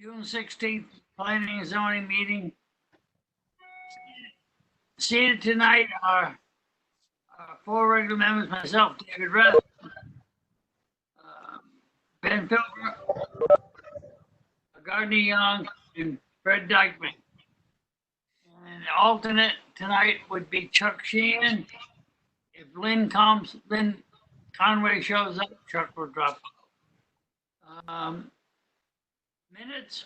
June 16th, Planning and Zoning Meeting. Seated tonight are four regular members, myself, David Reth, Ben Pilgrim, Gardner Young, and Fred Dykeman. And the alternate tonight would be Chuck Sheehan. If Lynn Conway shows up, Chuck will drop out. Minutes?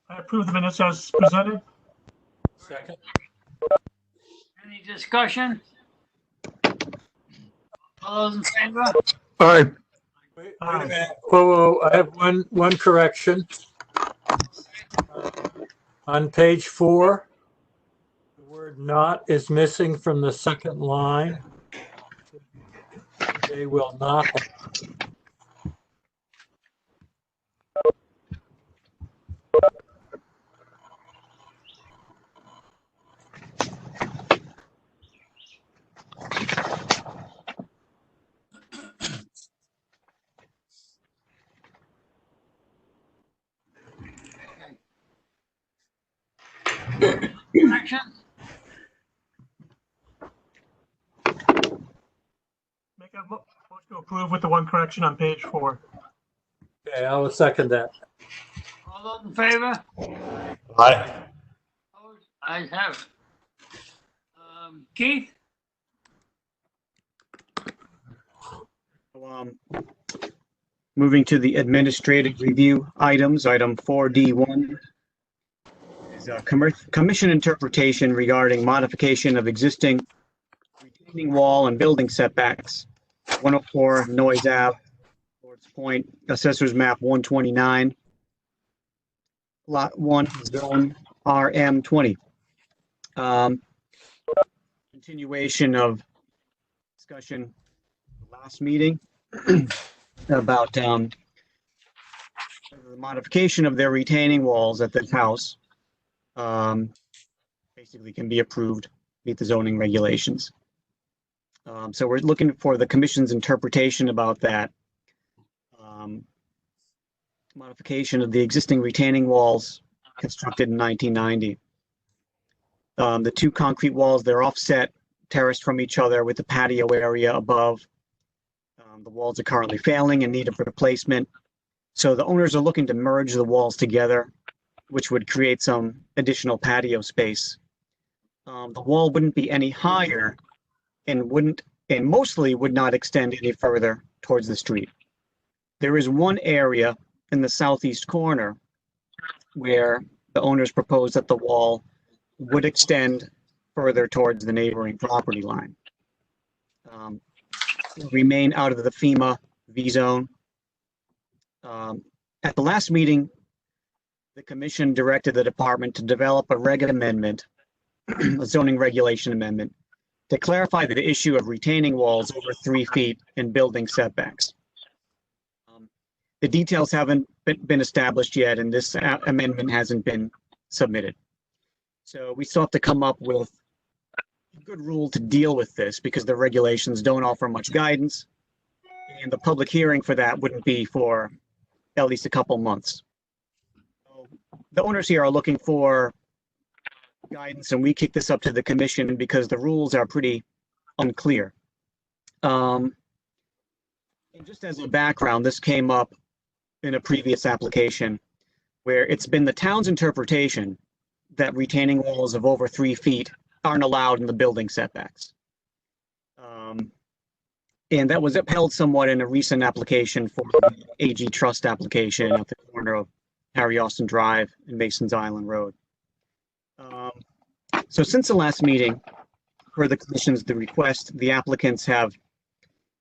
I approve the minutes as presented. Second. Any discussion? All those in favor? Aye. Wait a Aye. minute. Whoa, I have one correction. On page 4, the word "not" is missing from the second line. They will not. Action? Make a motion to approve with the one correction on page 4. Okay, I will second that. All those in favor? Aye. Opposed? Ayes have it. Keith? Moving to the administrative review items, item 4D1 is a commission interpretation regarding modification of existing retaining wall and building setbacks. 104 Noyes Ave, Lord's Point, Assessor's Map 129, Lot 1, Zone RM20. Continuation of discussion last meeting about the modification of their retaining walls at this house basically can be approved, meet the zoning regulations. So we're looking for the commission's interpretation about that modification of the existing retaining walls constructed in 1990. The two concrete walls, they're offset, terraced from each other with the patio area above. The walls are currently failing and need a replacement. So the owners are looking to merge the walls together, which would create some additional patio space. The wall wouldn't be any higher and mostly would not extend any further towards the street. There is one area in the southeast corner where the owners propose that the wall would extend further towards the neighboring property line. Remain out of the FEMA V zone. At the last meeting, the commission directed the department to develop a reg amendment, a zoning regulation amendment, to clarify the issue of retaining walls over 3 feet in building setbacks. The details haven't been established yet, and this amendment hasn't been submitted. So we still have to come up with a good rule to deal with this because the regulations don't offer much guidance, and the public hearing for that wouldn't be for at least a couple months. So the owners here are looking for guidance, and we kick this up to the commission because the rules are pretty unclear. And just as a background, this came up in a previous application where it's been the town's interpretation that retaining walls of over 3 feet aren't allowed in the building setbacks. And that was upheld somewhat in a recent application for the AG Trust application at the corner of Harry Austin Drive and Masons Island Road. So since the last meeting, per the commission's request, the applicants have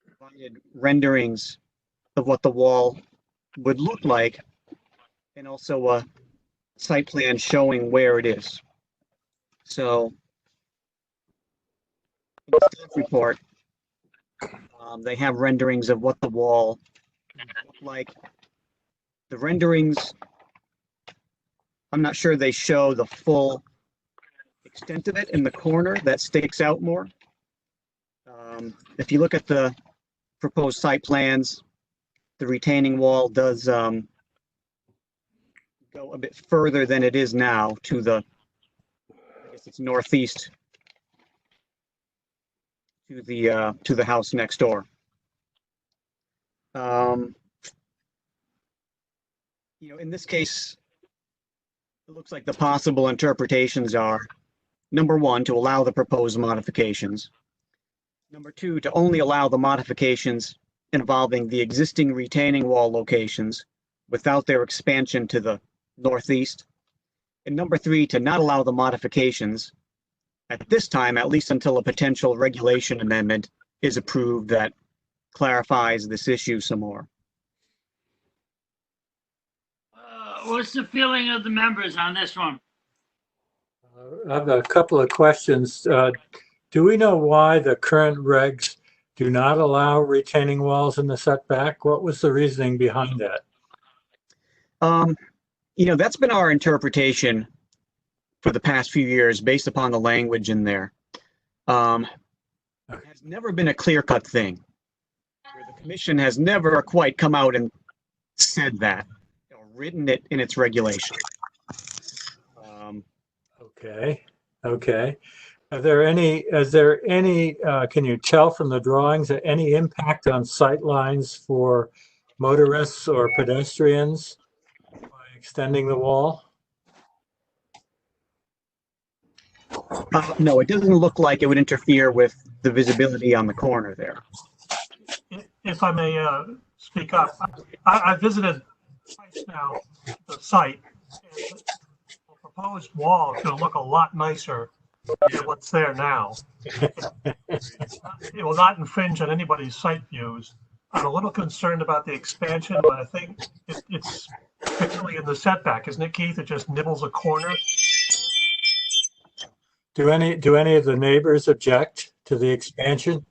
provided renderings of what the wall would look like and also a site plan showing where it is. So in the staff report, they have renderings of what the wall looked like. The renderings, I'm not sure they show the full extent of it in the corner that sticks out more. If you look at the proposed site plans, the retaining wall does go a bit further than it is now to the, I guess it's northeast to the house next door. In this case, it looks like the possible interpretations are, number one, to allow the proposed modifications. Number two, to only allow the modifications involving the existing retaining wall locations without their expansion to the northeast. And number three, to not allow the modifications at this time, at least until a potential regulation amendment is approved that clarifies this issue some more. What's the feeling of the members on this one? I have a couple of questions. Do we know why the current regs do not allow retaining walls in the setback? What was the reasoning behind that? That's been our interpretation for the past few years based upon the language in there. It has never been a clear-cut thing, where the commission has never quite come out and said that, written it in its regulation. Okay. Is there any, can you tell from the drawings, any impact on sight lines for motorists or pedestrians by extending the wall? No, it doesn't look like it would interfere with the visibility on the corner there. If I may speak up, I visited twice now the site, and the proposed wall is going to look a lot nicer than what's there now. It will not infringe on anybody's site views. I'm a little concerned about the expansion, but I think it's particularly in the setback, isn't it, Keith? It just nibbles a corner. Do any of the neighbors object to the expansion?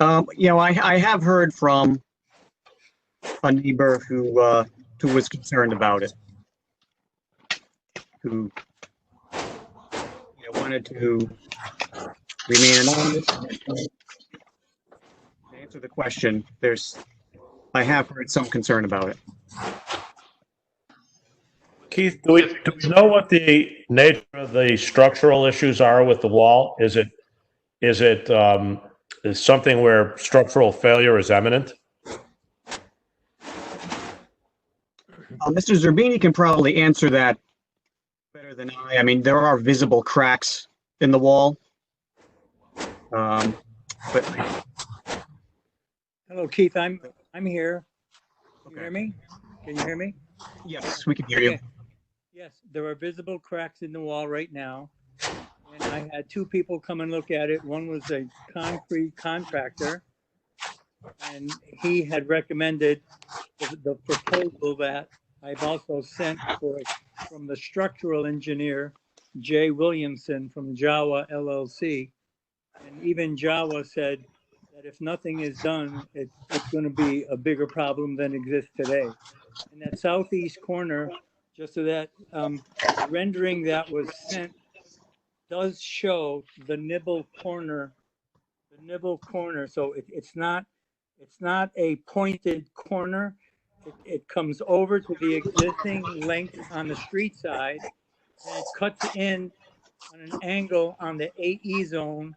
I have heard from a neighbor who was concerned about it, who wanted to remain anonymous. To answer the question, I have heard some concern about it. Keith, do we know what the nature of the structural issues are with the wall? Is something where structural failure is imminent? Mr. Zerbini can probably answer that better than I. I mean, there are visible cracks in the wall. But hello, Keith. I'm here. Can you hear me? Can you hear me? Yes, we can hear you. Yes, there are visible cracks in the wall right now. And I had two people come and look at it. One was a concrete contractor, and he had recommended the proposal that I've also sent from the structural engineer, Jay Williamson from Jawa LLC. And even Jawa said that if nothing is done, it's going to be a bigger problem than exists today. In that southeast corner, just so that rendering that was sent does show the nibble corner. So it's not a pointed corner. It comes over to the existing length on the street side, and it cuts in on an angle on the AE zone,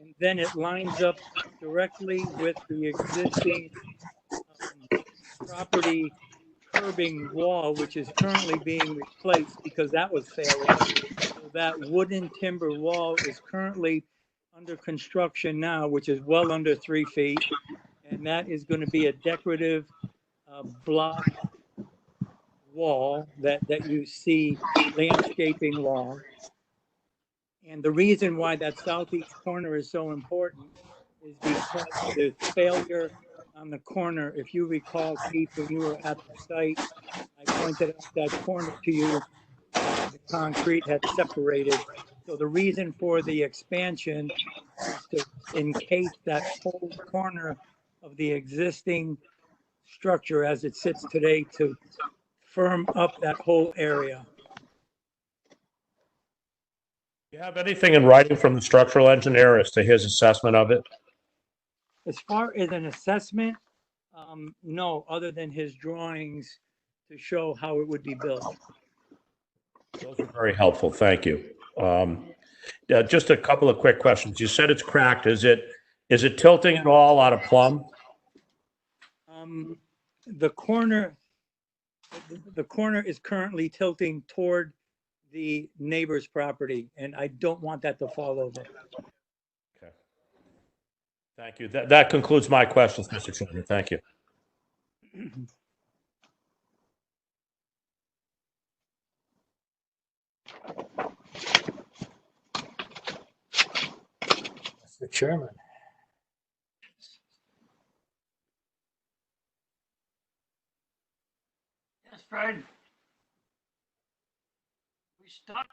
and then it lines up directly with the existing property curbing wall, which is currently being replaced because that was failing. So that wooden timber wall is currently under construction now, which is well under 3 feet. And that is going to be a decorative block wall that you see, landscaping wall. And the reason why that southeast corner is so important is because the failure on the corner. If you recall, Keith, when you were at the site, I pointed out that corner to you. The concrete had separated. So the reason for the expansion is to encase that whole corner of the existing structure as it sits today to firm up that whole area. Do you have anything in writing from the structural engineer as to his assessment of it? As far as an assessment, No, other than his drawings to show how it would be built. Those are very helpful. Thank you. Yeah, just a couple of quick questions. You said it's cracked. Is it tilting at all out of plumb? The corner is currently tilting toward the neighbor's property, and I don't want that to fall over. Okay. Thank you. That concludes my questions, Mr. Chairman. Thank you. Mr. Chairman. Yes, Fred? We stuck?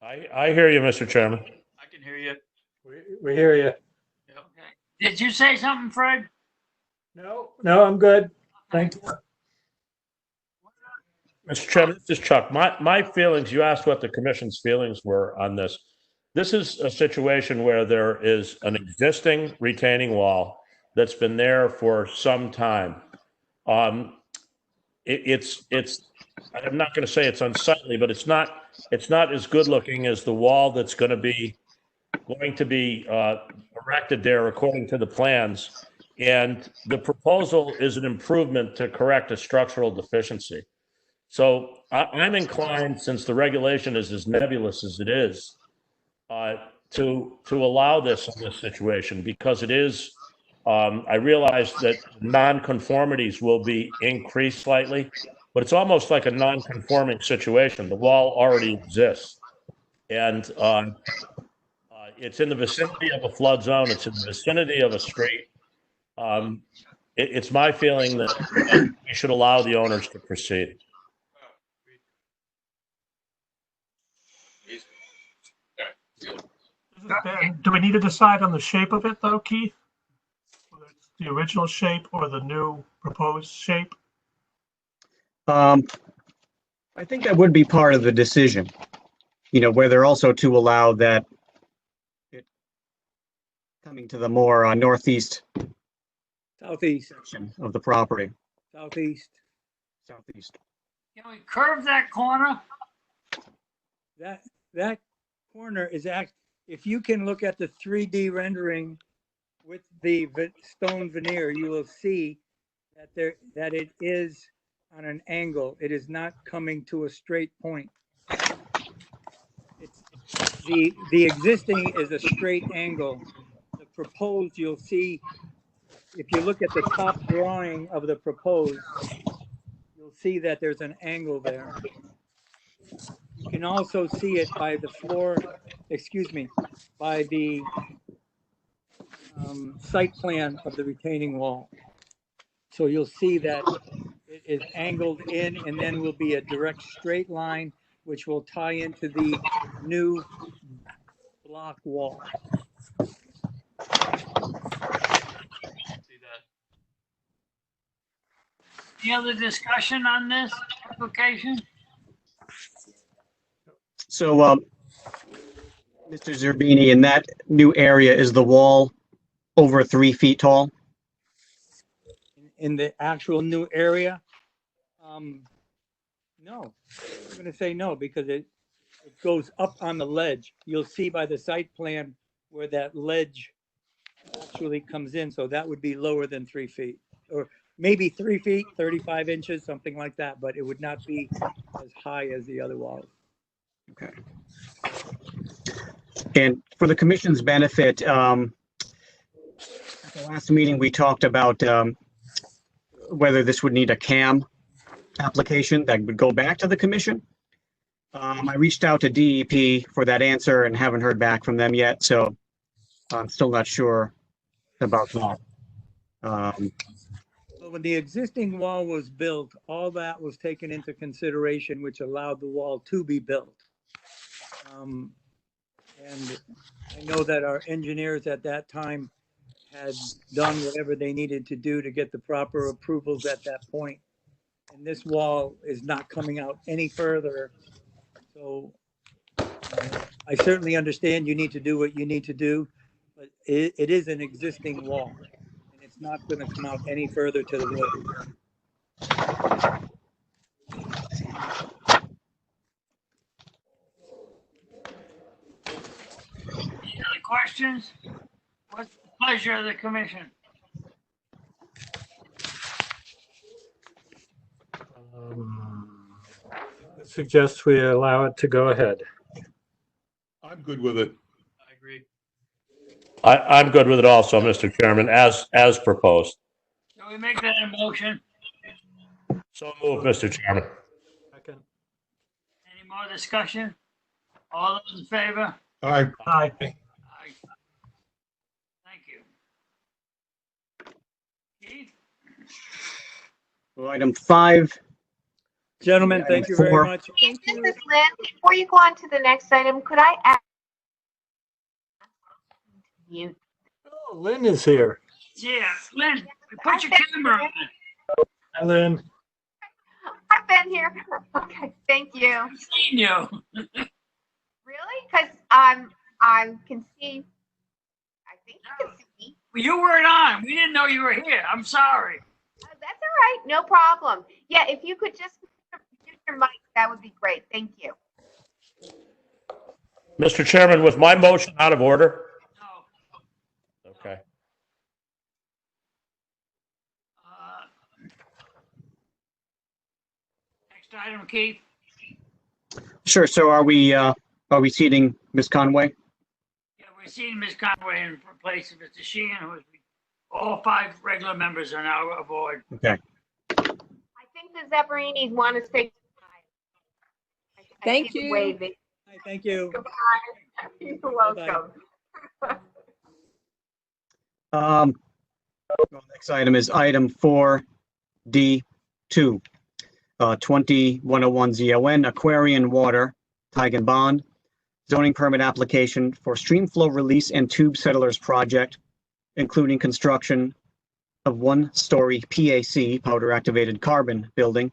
I hear you, Mr. Chairman. I can hear you. We hear you. Okay. Did you say something, Fred? No, I'm good. Thank you. Mr. Chairman, this is Chuck. My feelings, you asked what the commission's feelings were on this. This is a situation where there is an existing retaining wall that's been there for some time. It's I'm not going to say it's unsightly, but it's not as good looking as the wall that's going to be erected there according to the plans. And the proposal is an improvement to correct a structural deficiency. So I'm inclined, since the regulation is as nebulous as it is, to allow this in this situation, because it is, I realize that nonconformities will be increased slightly, but it's almost like a non-conforming situation. The wall already exists. And it's in the vicinity of a flood zone. It's in the vicinity of a street. It's my feeling that we should allow the owners to proceed. Do we need to decide on the shape of it though, Keith? Whether it's the original shape or the new proposed shape? I think that would be part of the decision, whether also to allow that it coming to the more Southeast, section of the property. southeast. Can we curve that corner? That corner is if you can look at the 3D rendering with the stone veneer, you will see that it is on an angle. It is not coming to a straight point. It's the existing is a straight angle. The proposed, you'll see, if you look at the top drawing of the proposed, you'll see that there's an angle there. You can also see it by the by the site plan of the retaining wall. So you'll see that it is angled in, and then will be a direct straight line, which will tie into the new block wall. Any other discussion on this application? So, Mr. Zerbini, in that new area, is the wall over 3 feet tall? In the actual new area, no. I'm going to say no, because it goes up on the ledge. You'll see by the site plan where that ledge actually comes in. So that would be lower than 3 feet, or maybe 3 feet, 35 inches, something like that, but it would not be as high as the other walls. Okay. And for the commission's benefit, at the last meeting, we talked about whether this would need a CAM application that would go back to the commission. I reached out to DEP for that answer and haven't heard back from them yet, so I'm still not sure about that. So when the existing wall was built, all that was taken into consideration, which allowed the wall to be built. And I know that our engineers at that time had done whatever they needed to do to get the proper approvals at that point. And this wall is not coming out any further. So I certainly understand you need to do what you need to do, but it is an existing wall. it's not going to come out any further to the road. Any other questions? What's the pleasure of the commission? I suggest we allow it to go ahead. I'm good with it. I agree. I'm good with it also, Mr. Chairman, as proposed. Can we make that a motion? So move, Mr. Chairman. Second. Any more discussion? All those in favor? Aye. Aye. Aye. Thank you. Keith? Well, item 5, Gentlemen, thank you very Four. much. This is Lynn. Before you go on to the next item, could I ask you? Oh, Lynn is here. Yeah, Lynn, put your camera on. Hi, Lynn. I've been here. Okay, thank you. I've seen you. Really? Because I can see. I think you can see me. You weren't on. We didn't know you were here. I'm sorry. That's all right. No problem. Yeah, if you could just mute your mic, that would be great. Thank you. Mr. Chairman, was my motion out of order? No. Okay. Next item, Keith. Sure. So are we seating Ms. Conway? Yeah, we're seeing Ms. Conway in place of Mr. Sheehan, who is, all 5 regular members are now aboard. Okay. I think the Zephirinis want to say goodbye. Thank see them you. Waving. Hi, thank you. Goodbye. You're welcome. Well, next item is item 4D2, 2101 ZON Aquarian Water, Tigan Bond, zoning permit application for stream flow release and tube settlers project, including construction of 1-story PAC, powder activated carbon building,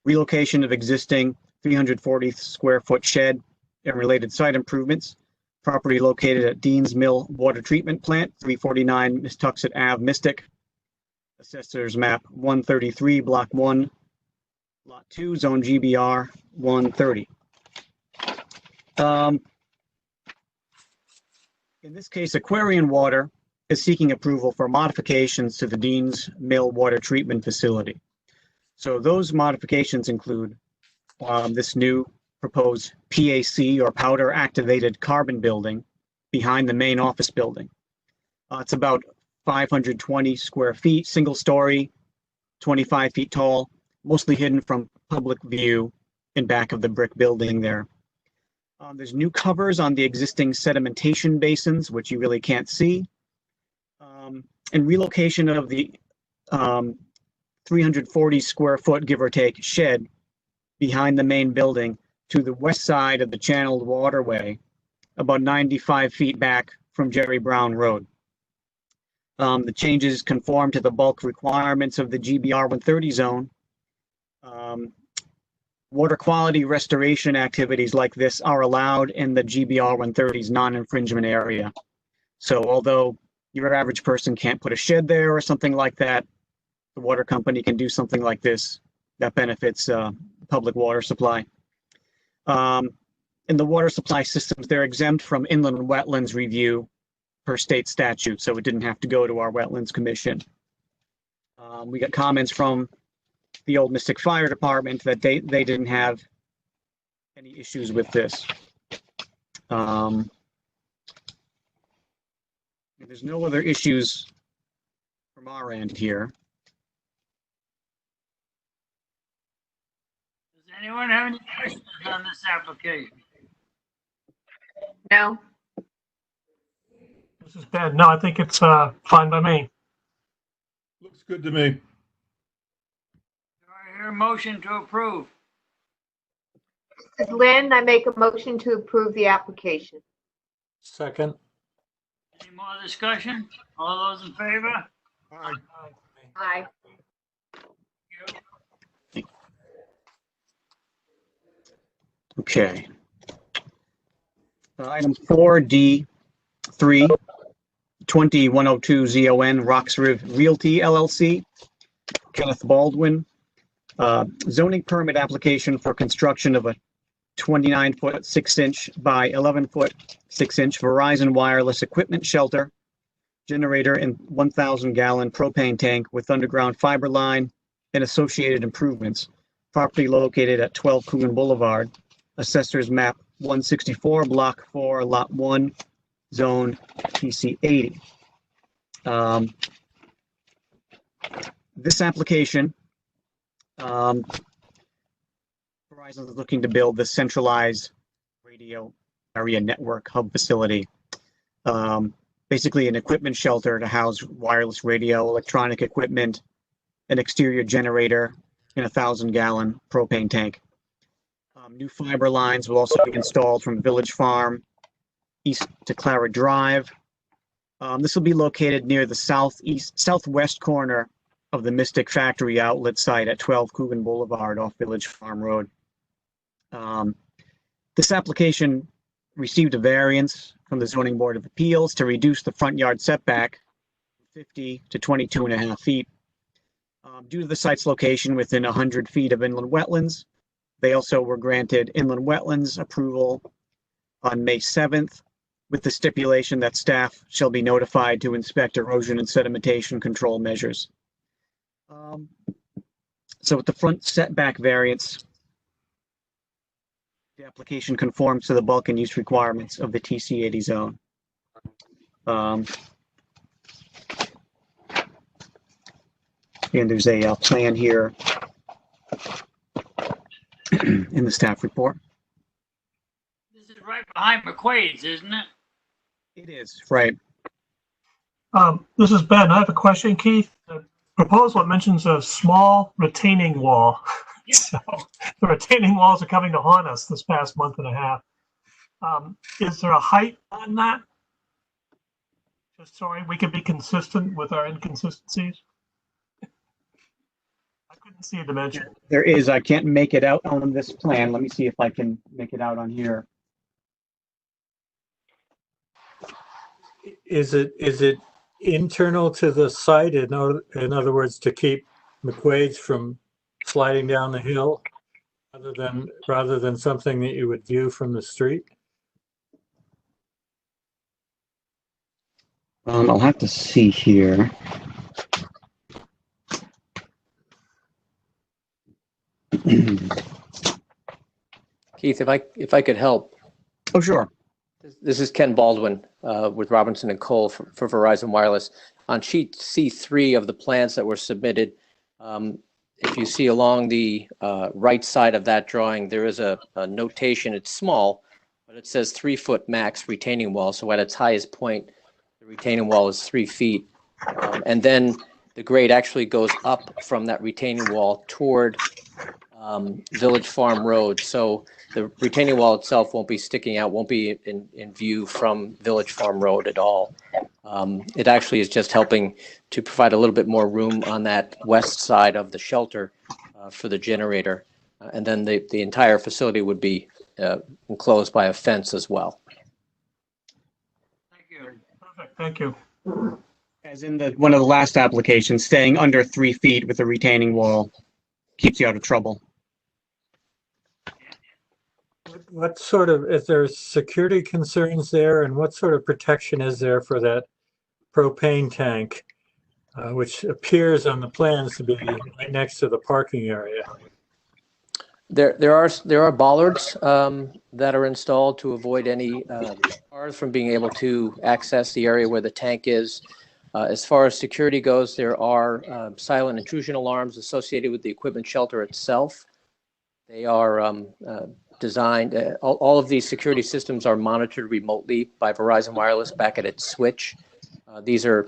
relocation of existing 340 square foot shed and related site improvements, property located at Dean's Mill Water Treatment Plant, 349 Mistuxet Ave, Mystic, Assessors Map 133, Block 1, Lot 2, Zone GBR 130. In this case, Aquarian Water is seeking approval for modifications to the Dean's Mill Water Treatment Facility. So those modifications include this new proposed PAC, or powder activated carbon building, behind the main office building. It's about 520 square feet, single story, 25 feet tall, mostly hidden from public view in back of the brick building there. There's new covers on the existing sedimentation basins, which you really can't see. And relocation of the 340 square foot, give or take, shed behind the main building to the west side of the channeled waterway, about 95 feet back from Jerry Brown Road. The changes conform to the bulk requirements of the GBR 130 zone. Water quality restoration activities like this are allowed in the GBR 130's non-infringement area. So although your average person can't put a shed there or something like that, the water company can do something like this that benefits public water supply. In the water supply systems, they're exempt from inland wetlands review per state statute, so it didn't have to go to our Wetlands Commission. We got comments from the Old Mystic Fire Department that they didn't have any issues with this. There's no other issues from our end here. Does anyone have any questions on this application? No. This is bad. No, I think it's fine by me. Looks good to me. Do I hear a motion to approve? This is Lynn. I make a motion to approve the application. Second. Any more discussion? All those in favor? Aye. Aye. Okay. Item 4D3, 20102 ZON Roxriv Realty LLC, Kenneth Baldwin. Zoning permit application for construction of a 29-foot 6-inch by 11-foot 6-inch Verizon wireless equipment shelter, generator and 1,000-gallon propane tank with underground fiber line and associated improvements. Property located at 12 Coogan Boulevard, Assessor's Map 164, Block 4, Lot 1, Zone TC 80. This application, Verizon is looking to build the centralized radio area network hub facility. Basically an equipment shelter to house wireless radio, electronic equipment, an exterior generator, and a 1,000-gallon propane tank. New fiber lines will also be installed from Village Farm east to Clara Drive. This will be located near the southwest corner of the Mystic Factory outlet site at 12 Coogan Boulevard off Village Farm Road. This application received a variance from the Zoning Board of Appeals to reduce the front yard setback 50 to 22.5 feet. Due to the site's location within 100 feet of inland wetlands, they also were granted inland wetlands approval on May 7th with the stipulation that staff shall be notified to inspect erosion and sedimentation control measures. So with the front setback variance, the application conforms to the bulk and use requirements of the TC80 zone. And there's a plan here in the staff report. This is right behind McQuaid's, isn't it? It is, right. This is Ben. I have a question, Keith. The proposal mentions a small retaining wall. So the retaining walls are coming to haunt us this past month and a half. Is there a height on that? Just so we can be consistent with our inconsistencies. I couldn't see a dimension. There is. I can't make it out on this plan. Let me see if I can make it out on here. Is it internal to the site? In other words, to keep McQuaid's from sliding down the hill, rather than something that you would view from the street? I'll have to see here. Keith, if I could help. Oh, sure. This is Ken Baldwin with Robinson and Cole for Verizon Wireless. On sheet C3 of the plans that were submitted, if you see along the right side of that drawing, there is a notation. It's small, but it says 3-foot max retaining wall. So at its highest point, the retaining wall is 3 feet. And then the grade actually goes up from that retaining wall toward Village Farm Road. So the retaining wall itself won't be sticking out, won't be in view from Village Farm Road at all. It actually is just helping to provide a little bit more room on that west side of the shelter for the generator. And then the entire facility would be enclosed by a fence as well. Thank you. Perfect. Thank you. As in one of the last applications, staying under 3 feet with a retaining wall keeps you out of trouble. What sort of, is there security concerns there, and what sort of protection is there for that propane tank, which appears on the plans to be right next to the parking area? There are bollards that are installed to avoid any cars from being able to access the area where the tank is. As far as security goes, there are silent intrusion alarms associated with the equipment shelter itself. They are designed, all of these security systems are monitored remotely by Verizon Wireless back at its switch. These are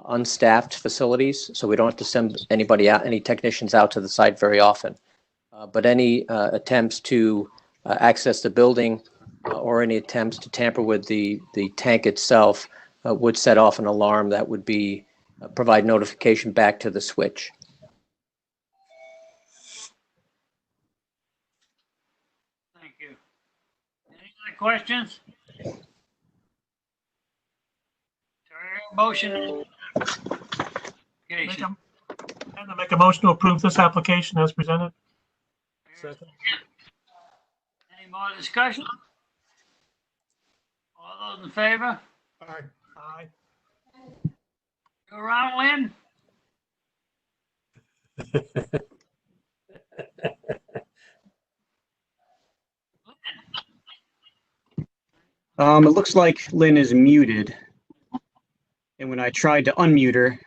unstaffed facilities, so we don't have to send anybody out, any technicians out to the site very often. But any attempts to access the building or any attempts to tamper with the tank itself would set off an alarm that would be provide notification back to the switch. Thank you. Any other questions? Terry, Motion. Make a, and to make a motion to approve this application as presented. Second. Any more discussion? All those in favor? Aye. Aye. You around, Lynn? It looks like Lynn is muted. And when I tried to unmute her,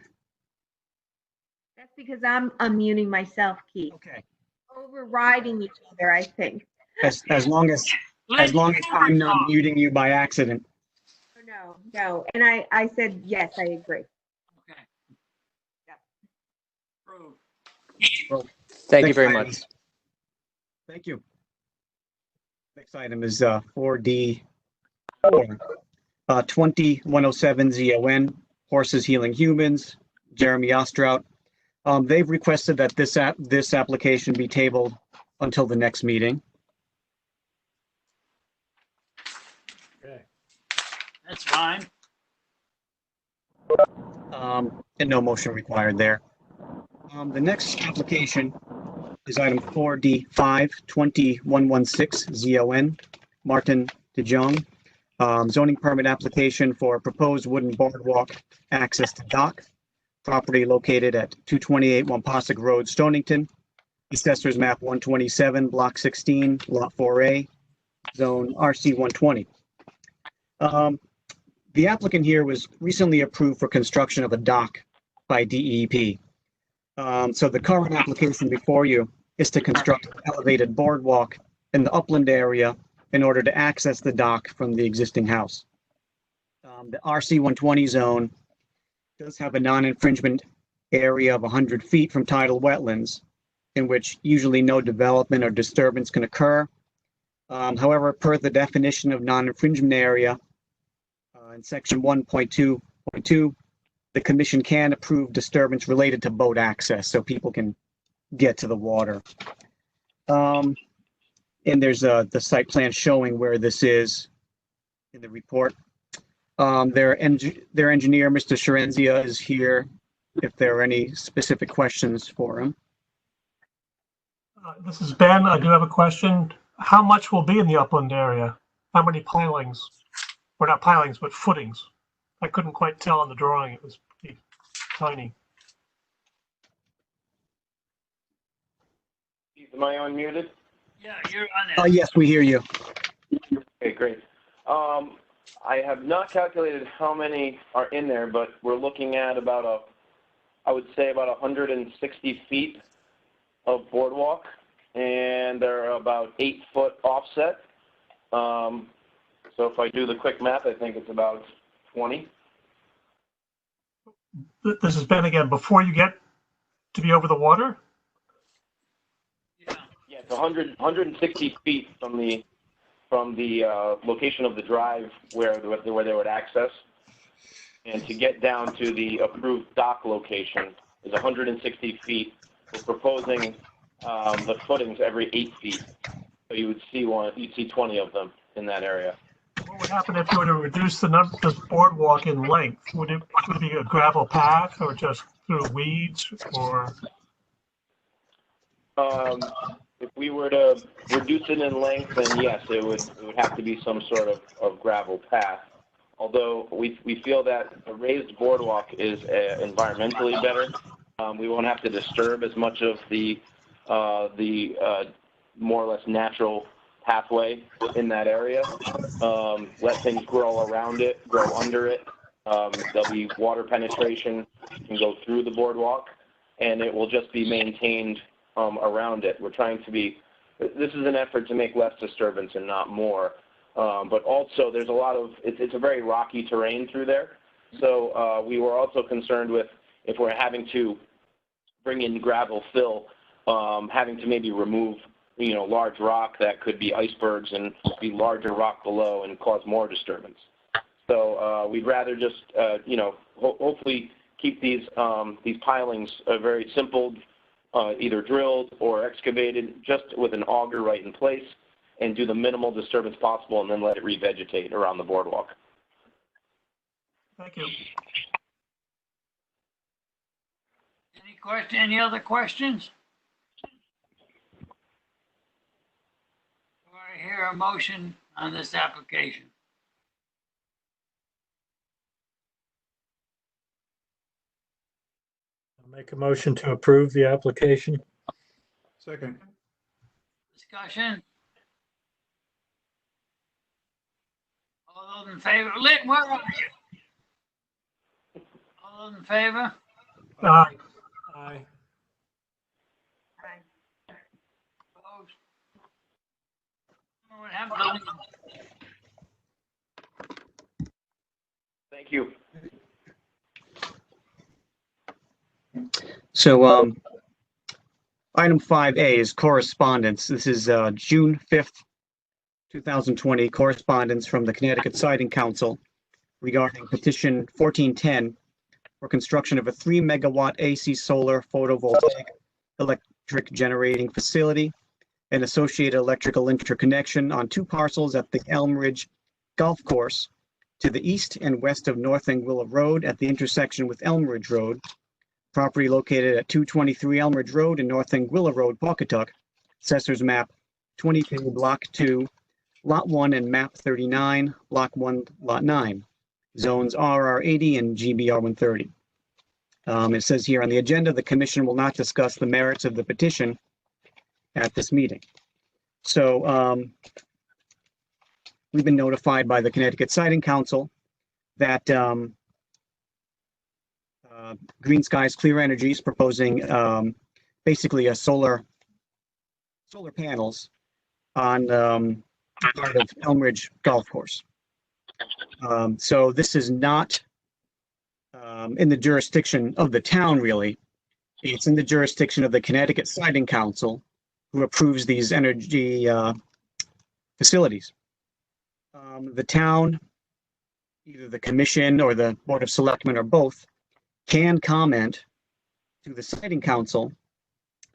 That's because I'm unmuting myself, Keith. okay, Overriding each other, I think. as long as I'm not muting you by accident. No. And I said, yes, I agree. Okay. Yep. Approved. Thank you Next very item. much. Thank you. Next item is 4D4, 20107 ZON, Horses Healing Humans, Jeremy Ostrout. They've requested that this application be tabled until the next meeting. Okay. That's fine. And no motion required there. The next application is item 4D5, 20116 ZON, Martin DeJong. Zoning permit application for proposed wooden boardwalk access to dock. Property located at 228 Wampasig Road, Stonington. Assessors map 127, block 16, lot 4A, zone RC 120. The applicant here was recently approved for construction of a dock by DEP. So the current application before you is to construct an elevated boardwalk in the upland area in order to access the dock from the existing house. The RC 120 zone does have a non-infringement area of 100 feet from tidal wetlands, in which usually no development or disturbance can occur. However, per the definition of non-infringement area in section 1.2.2, the commission can approve disturbance related to boat access so people can get to the water. And there's the site plan showing where this is in the report. Their engineer, Mr. Sherenzia, is here if there are any specific questions for him. This is Ben. I do have a question. How much will be in the upland area? How many pilings? Or not pilings, but footings? I couldn't quite tell on the drawing. It was pretty tiny. Am I unmuted? Yeah, you're on there. Yes, we hear you. Okay, great. I have not calculated how many are in there, but we're looking at about I would say about 160 feet of boardwalk, and they're about 8-foot offset. So if I do the quick math, I think it's about 20. This is Ben again. Before you get to be over the water? Yeah. Yeah, it's 160 feet from the location of the drive where they would access, and to get down to the approved dock location is 160 feet. We're proposing the footings every 8 feet, so you'd see 20 of them in that area. What would happen if you were to reduce the boardwalk in length? Would it be a gravel path or just through weeds or? If we were to reduce it in length, then yes, it would have to be some sort of gravel path. Although we feel that a raised boardwalk is environmentally better. We won't have to disturb as much of the more or less natural pathway in that area. Let things grow around it, grow under it. There'll be water penetration can go through the boardwalk, and it will just be maintained around it. We're trying to be, this is an effort to make less disturbance and not more. But also there's a lot of, it's a very rocky terrain through there. So we were also concerned with if we're having to bring in gravel fill, having to maybe remove, large rock that could be icebergs and be larger rock below and cause more disturbance. So we'd rather just, hopefully keep these pilings very simple, either drilled or excavated just with an auger right in place, and do the minimal disturbance possible and then let it revegetate around the boardwalk. Thank you. Any other questions? Do I hear a motion on this application? I'll make a motion to approve the application. Second. Discussion? All those in favor? Lynn, where are you? All those in favor? Aye. Aye. Opposed? What happened to Lynn? Thank you. So, item 5A is correspondence. This is June 5th, 2020 correspondence from the Connecticut Siting Council regarding petition 1410 for construction of a 3 megawatt AC solar photovoltaic electric generating facility and associated electrical interconnection on 2 parcels at the Elm Ridge Golf Course to the east and west of North Anguilla Road at the intersection with Elm Ridge Road. Property located at 223 Elm Ridge Road and North Anguilla Road, Pawcatuck. Assessors map 22, block 2, lot 1, and map 39, block 1, lot 9. Zones RR 80 and GBR 130. It says here on the agenda, the commission will not discuss the merits of the petition at this meeting. So we've been notified by the Connecticut Siting Council that Green Skies Clear Energy is proposing basically a solar panels on part of Elm Ridge Golf Course. So this is not in the jurisdiction of the town, really. It's in the jurisdiction of the Connecticut Siting Council, who approves these energy facilities. The town, either the commission or the Board of Selectmen or both, can comment to the Siting Council.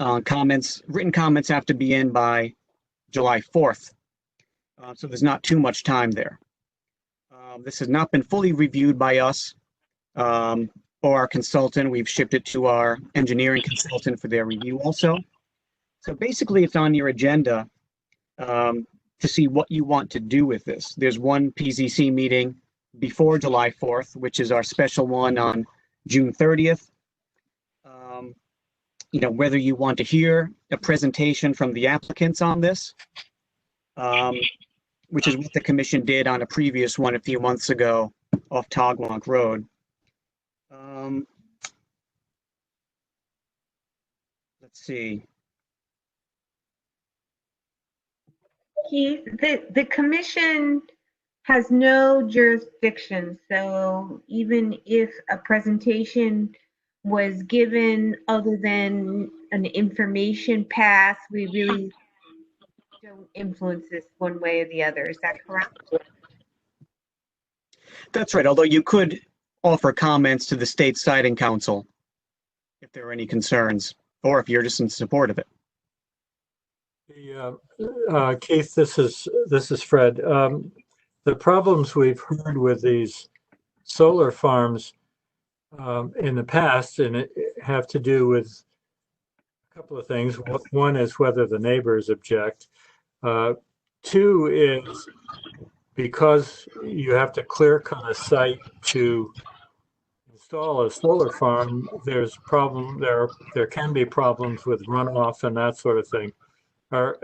Written comments have to be in by July 4th. So there's not too much time there. This has not been fully reviewed by us or our consultant. We've shipped it to our engineering consultant for their review also. So basically it's on your agenda to see what you want to do with this. There's one PZC meeting before July 4th, which is our special one on June 30th. Whether you want to hear a presentation from the applicants on this, which is what the commission did on a previous one a few months ago off Togwonk Road. Let's see. Keith, the commission has no jurisdiction, so even if a presentation was given other than an information pass, we really don't influence this one way or the other. Is that correct? That's right, although you could offer comments to the state siting council if there are any concerns, or if you're just in support of it. Keith, this is Fred. The problems we've heard with these solar farms in the past, and it have to do with a couple of things. One is whether the neighbors object. Two is because you have to clear cut a site to install a solar farm, there can be problems with runoff and that sort of thing. Are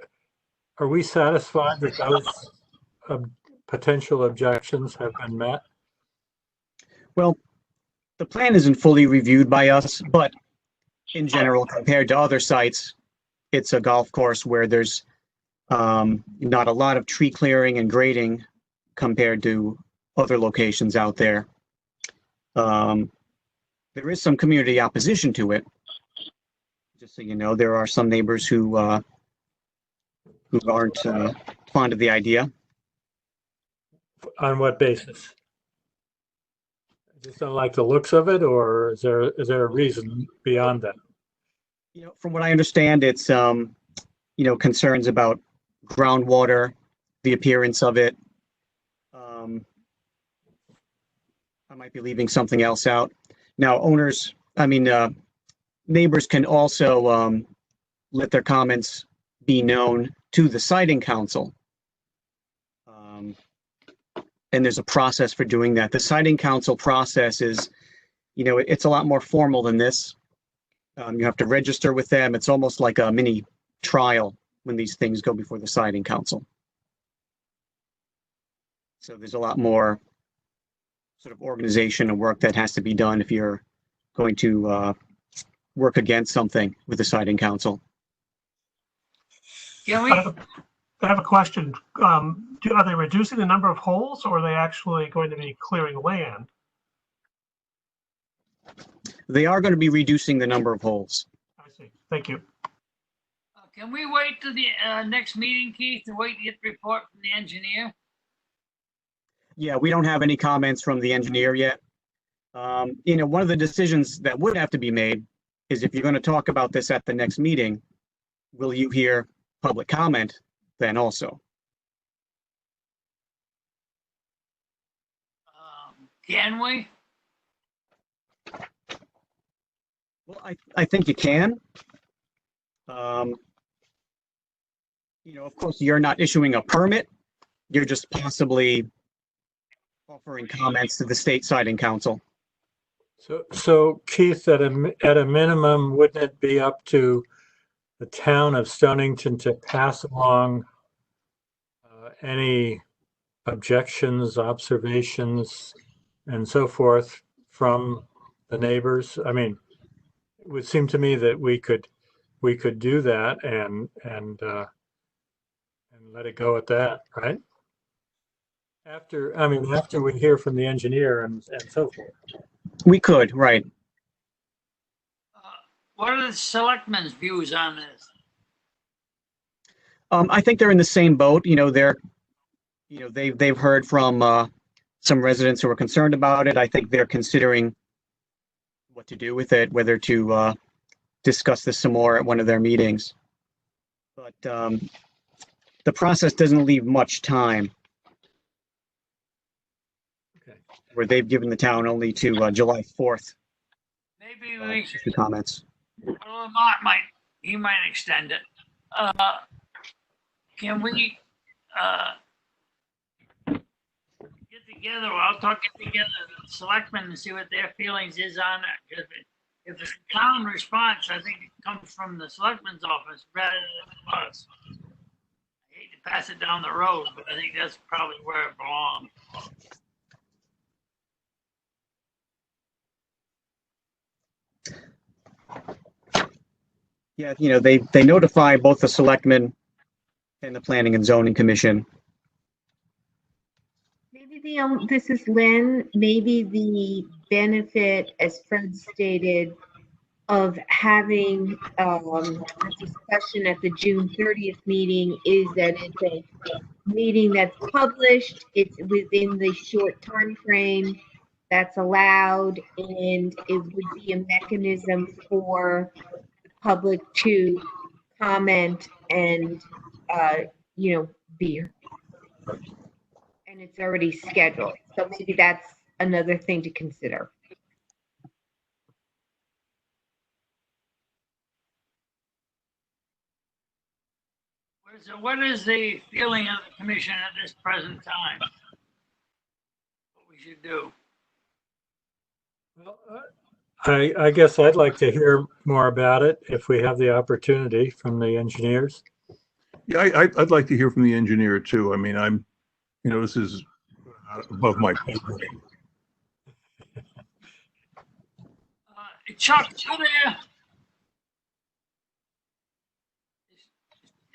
we satisfied that those potential objections have been met? Well, the plan isn't fully reviewed by us, but in general, compared to other sites, it's a golf course where there's not a lot of tree clearing and grading compared to other locations out there. There is some community opposition to it. Just so you know, there are some neighbors who aren't fond of the idea. On what basis? Just don't like the looks of it, or is there a reason beyond that? From what I understand, it's concerns about groundwater, the appearance of it. I might be leaving something else out. Now, neighbors can also let their comments be known to the siting council. And there's a process for doing that. The siting council process is, it's a lot more formal than this. You have to register with them. It's almost like a mini trial when these things go before the siting council. So there's a lot more sort of organization and work that has to be done if you're going to work against something with the siting council. Can we, I have a question. Are they reducing the number of holes, or are they actually going to be clearing land? They are going to be reducing the number of holes. I see. Thank you. can we wait to the next meeting, Keith, to wait to get the report from the engineer? Yeah, we don't have any comments from the engineer yet. One of the decisions that would have to be made is if you're going to talk about this at the next meeting, will you hear public comment then also? Can we? Well, I think you can. Of course, you're not issuing a permit. You're just possibly offering comments to the state siting council. So Keith, at a minimum, wouldn't it be up to the town of Stonington to pass along any objections, observations, and so forth from the neighbors? I mean, it would seem to me that we could do that and let it go at that, right? After we hear from the engineer and so forth. We could, right. What are the selectmen's views on this? I think they're in the same boat. They've heard from some residents who are concerned about it. I think they're considering what to do with it, whether to discuss this some more at one of their meetings. But the process doesn't leave much time. Okay. Where they've given the town only to July 4th. Maybe we for comments. well, he might extend it. Can we get together? I'll get together the selectmen and see what their feelings is on it. If it's a town response, I think it comes from the selectmen's office rather than us. I hate to pass it down the road, but I think that's probably where it belongs. Yeah, they notify both the selectmen and the Planning and Zoning Commission. Maybe this is Lynn, maybe the benefit, as Fred stated, of having a discussion at the June 30th meeting is that it's a meeting that's published, it's within the short time frame that's allowed, and it would be a mechanism for the public to comment and beer. And it's already scheduled. So maybe that's another thing to consider. So what is the feeling of the commission at this present time? What we should do? Well, I guess I'd like to hear more about it if we have the opportunity from the engineers. Yeah, I'd like to hear from the engineer too. I mean, this is above my pay grade. Chuck, you there?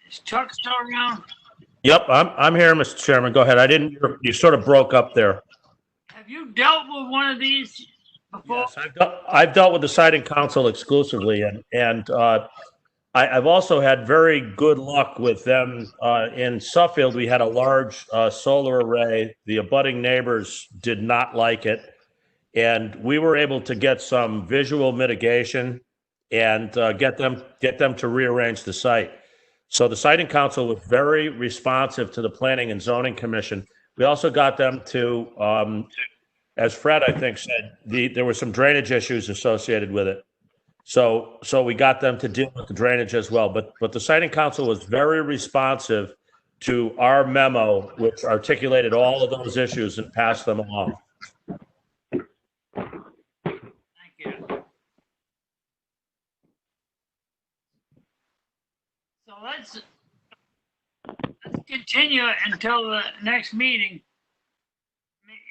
Is Chuck still around? Yep, I'm here, Mr. Chairman. Go ahead. You sort of broke up there. Have you dealt with one of these before? Yes, I've dealt with the siting council exclusively, and I've also had very good luck with them. In Suffield, we had a large solar array. The abutting neighbors did not like it, and we were able to get some visual mitigation and get them to rearrange the site. So the siting council was very responsive to the Planning and Zoning Commission. We also got them to, as Fred I think said, there were some drainage issues associated with it. So we got them to deal with the drainage as well. But the siting council was very responsive to our memo, which articulated all of those issues and passed them along. Thank you. So let's continue until the next meeting.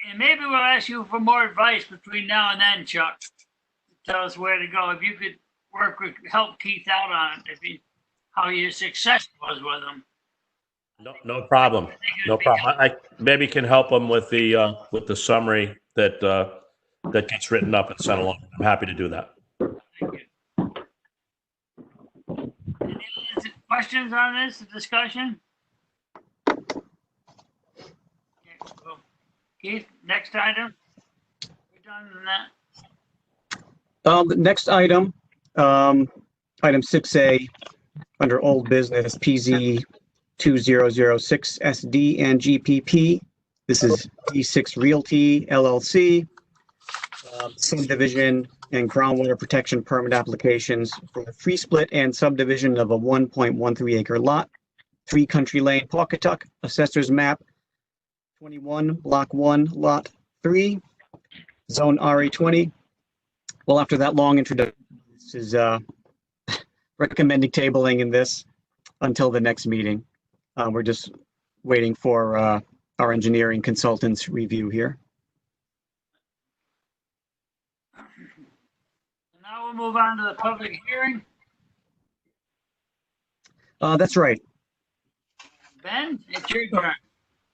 And maybe we'll ask you for more advice between now and then, Chuck. Tell us where to go. If you could help Keith out on it, how your success was with him. No problem. No problem. I maybe can help them with the summary that gets written up and sent along. I'm happy to do that. Thank you. Any other questions on this discussion? Okay, well, Keith, next item. We're done on that. The next item, item 6A, under old business, PZ 2006 SD and GPP. This is D6 Realty LLC, subdivision and groundwater protection permit applications for the free split and subdivision of a 1.13 acre lot, 3 Country Lane, Pawcatuck, Assessor's Map 21, Block 1, Lot 3, Zone RA20. Well, after that long introduction, this is recommending tabling in this until the next meeting. We're just waiting for our engineering consultant's review here. Now we'll move on to the public hearing. That's right. Ben, it's your turn.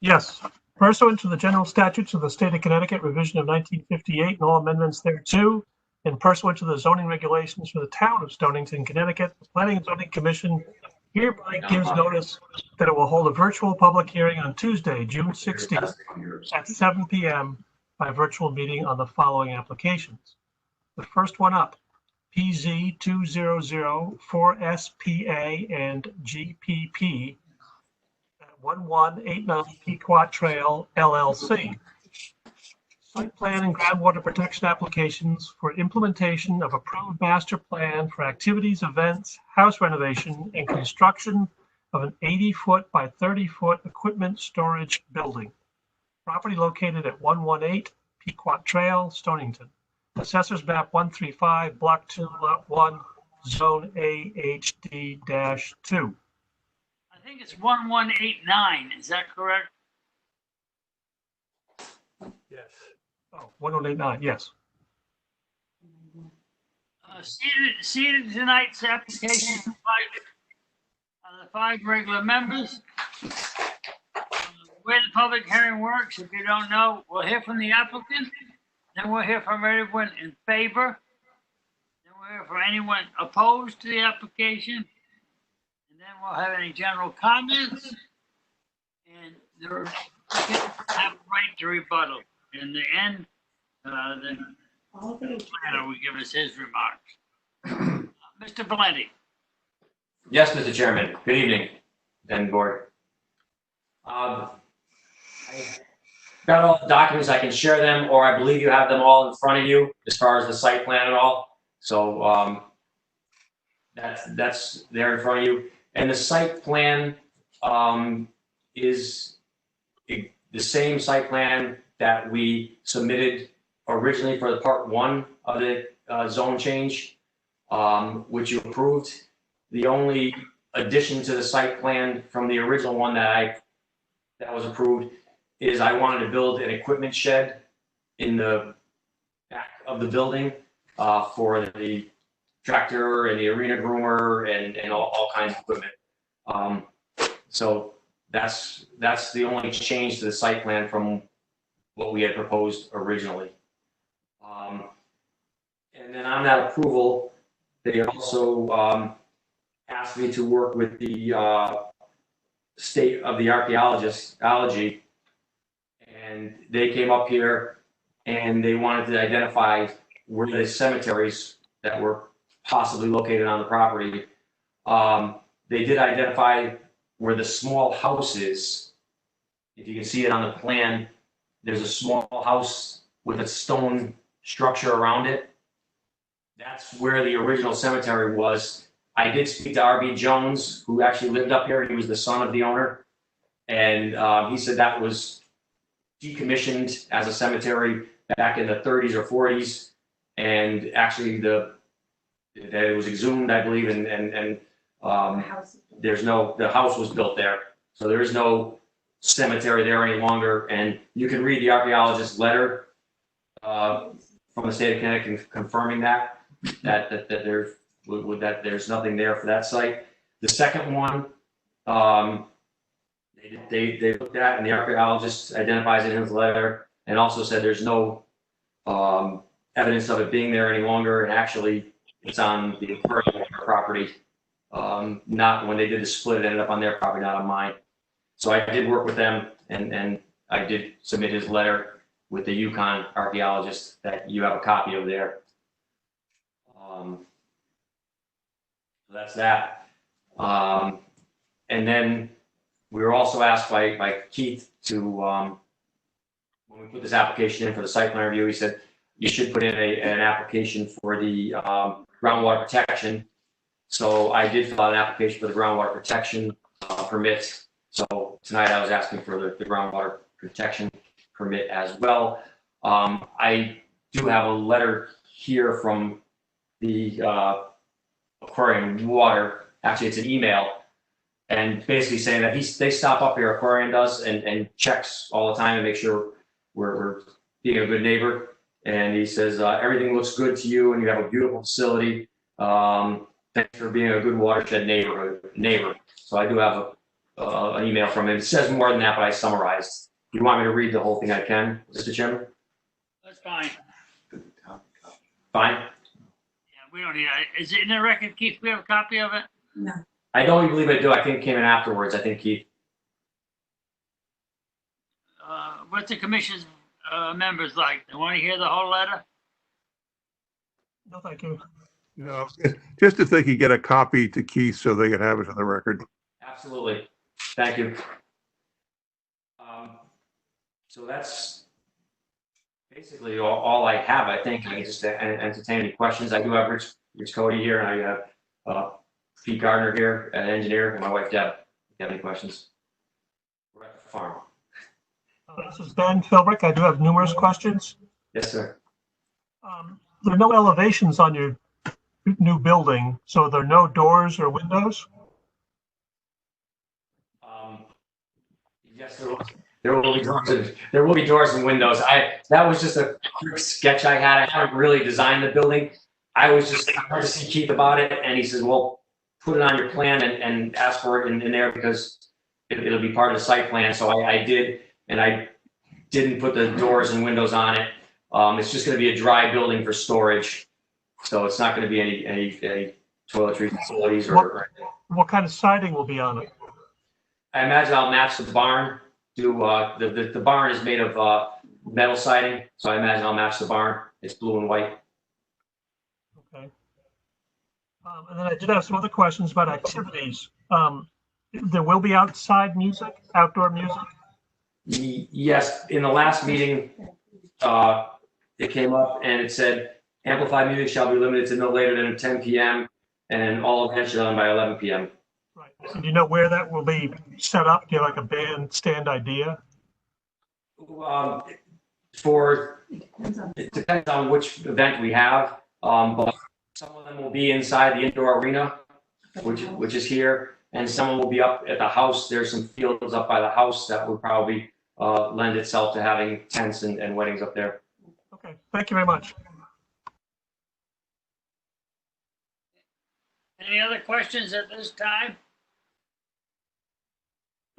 Yes. Pursuant to the general statutes of the state of Connecticut, revision of 1958 and all amendments thereto, and pursuant to the zoning regulations for the town of Stonington, Connecticut, the Planning and Zoning Commission hereby gives notice that it will hold a virtual public hearing on Tuesday, June 16th at 7 p.m. by virtual meeting on the following applications. The first one up, PZ 2004SPA and GPP at 1189 Pequot Trail, LLC. Site plan and groundwater protection applications for implementation of approved master plan for activities, events, house renovation, and construction of an 80-foot by 30-foot equipment storage building. Property located at 118 Pequot Trail, Stonington. Assessors map 135, block 2, lot 1, zone AHD-2. I think it's 1189. Is that correct? Yes. Oh, 1189, yes. Seated tonight's application of the 5 regular members. Where the public hearing works, if you don't know, we'll hear from the applicant, then we'll hear from everyone in favor, then we'll hear from anyone opposed to the application, and then we'll have any general comments, and the applicant have a right to rebuttal. In the end, the planner will give us his remarks. Mr. Valenti. Yes, Mr. Chairman. Good evening, then board. I got all the documents. I can share them, or I believe you have them all in front of you as far as the site plan and all. So that's there in front of you. And the site plan is the same site plan that we submitted originally for the part 1 of the zone change, which you approved. The only addition to the site plan from the original one that was approved is I wanted to build an equipment shed in the back of the building for the tractor and the arena groomer and all kinds of equipment. So that's the only change to the site plan from what we had proposed originally. And then on that approval, they also asked me to work with the state of the archaeology, and they came up here and they wanted to identify where the cemeteries that were possibly located on the property. They did identify where the small house is. If you can see it on the plan, there's a small house with a stone structure around it. that's where the original cemetery was. I did speak to R.B. Jones, who actually lived up here. He was the son of the owner. And he said that was decommissioned as a cemetery back in the 30s or 40s. And actually that it was exhumed, I believe, and the house was built there. So there is no cemetery there any longer. And you can read the archaeologist's letter from the state of Connecticut confirming that there's nothing there for that site. The second one, they looked at, and the archaeologist identifies it in his letter, and also said there's no evidence of it being there any longer. And actually, it's on the property. Not when they did the split, it ended up on their property, not on mine. So I did work with them, and I did submit his letter with the Yukon archaeologist that you have a copy of there. So that's that. And then we were also asked by Keith to, when we put this application in for the site plan review, he said, you should put in an application for the groundwater protection. So I did fill out an application for the groundwater protection permit. So tonight I was asking for the groundwater protection permit as well. I do have a letter here from the Aquarium Water. Actually, it's an email, and basically saying that they stop up here, Aquarium does, and checks all the time to make sure we're being a good neighbor. And he says, everything looks good to you, and you have a beautiful facility. Thanks for being a good watershed neighbor. So I do have an email from him. It says more than that, but I summarized. Do you want me to read the whole thing? I can, Mr. Chairman? That's fine. Fine. Yeah, we don't need it. Is it in the record, Keith? We have a copy of it? No. I don't believe I do. I think it came in afterwards. I think Keith. What's the commission's members like? They want to hear the whole letter? No, thank you. No, just if they could get a copy to Keith so they could have it on the record. Absolutely. Thank you. So that's basically all I have. I think I can just entertain any questions. I do have Rich Cody here, and I have Pete Gardner here, an engineer, and my wife Deb. If you have any questions, we're at the farm. This is Ben Philbrick. I do have numerous questions. Yes, sir. There are no elevations on your new building, so there are no doors or windows? Yes, there will be doors. There will be doors and windows. That was just a quick sketch I had. I haven't really designed the building. I was just trying to see Keith about it, and he says, "Well, put it on your plan and ask for it in there because it'll be part of the site plan." So I did, and I didn't put the doors and windows on it. It's just going to be a dry building for storage, so it's not going to be any toiletry facilities or. What kind of siding will be on it? I imagine I'll match the barn. The barn is made of metal siding, so I imagine I'll match the barn. It's blue and white. Okay. And then I did have some other questions about activities. There will be outside music, outdoor music? Yes, in the last meeting, it came up and it said, amplified music shall be limited to no later than 10 p.m. and all events shall end by 11 p.m. Right. And do you know where that will be set up? Do you have like a bandstand idea? It depends on which event we have, but some of them will be inside the indoor arena, which is here, and some will be up at the house. There's some fields up by the house that would probably lend itself to having tents and weddings up there. Okay, thank you very much. Any other questions at this time?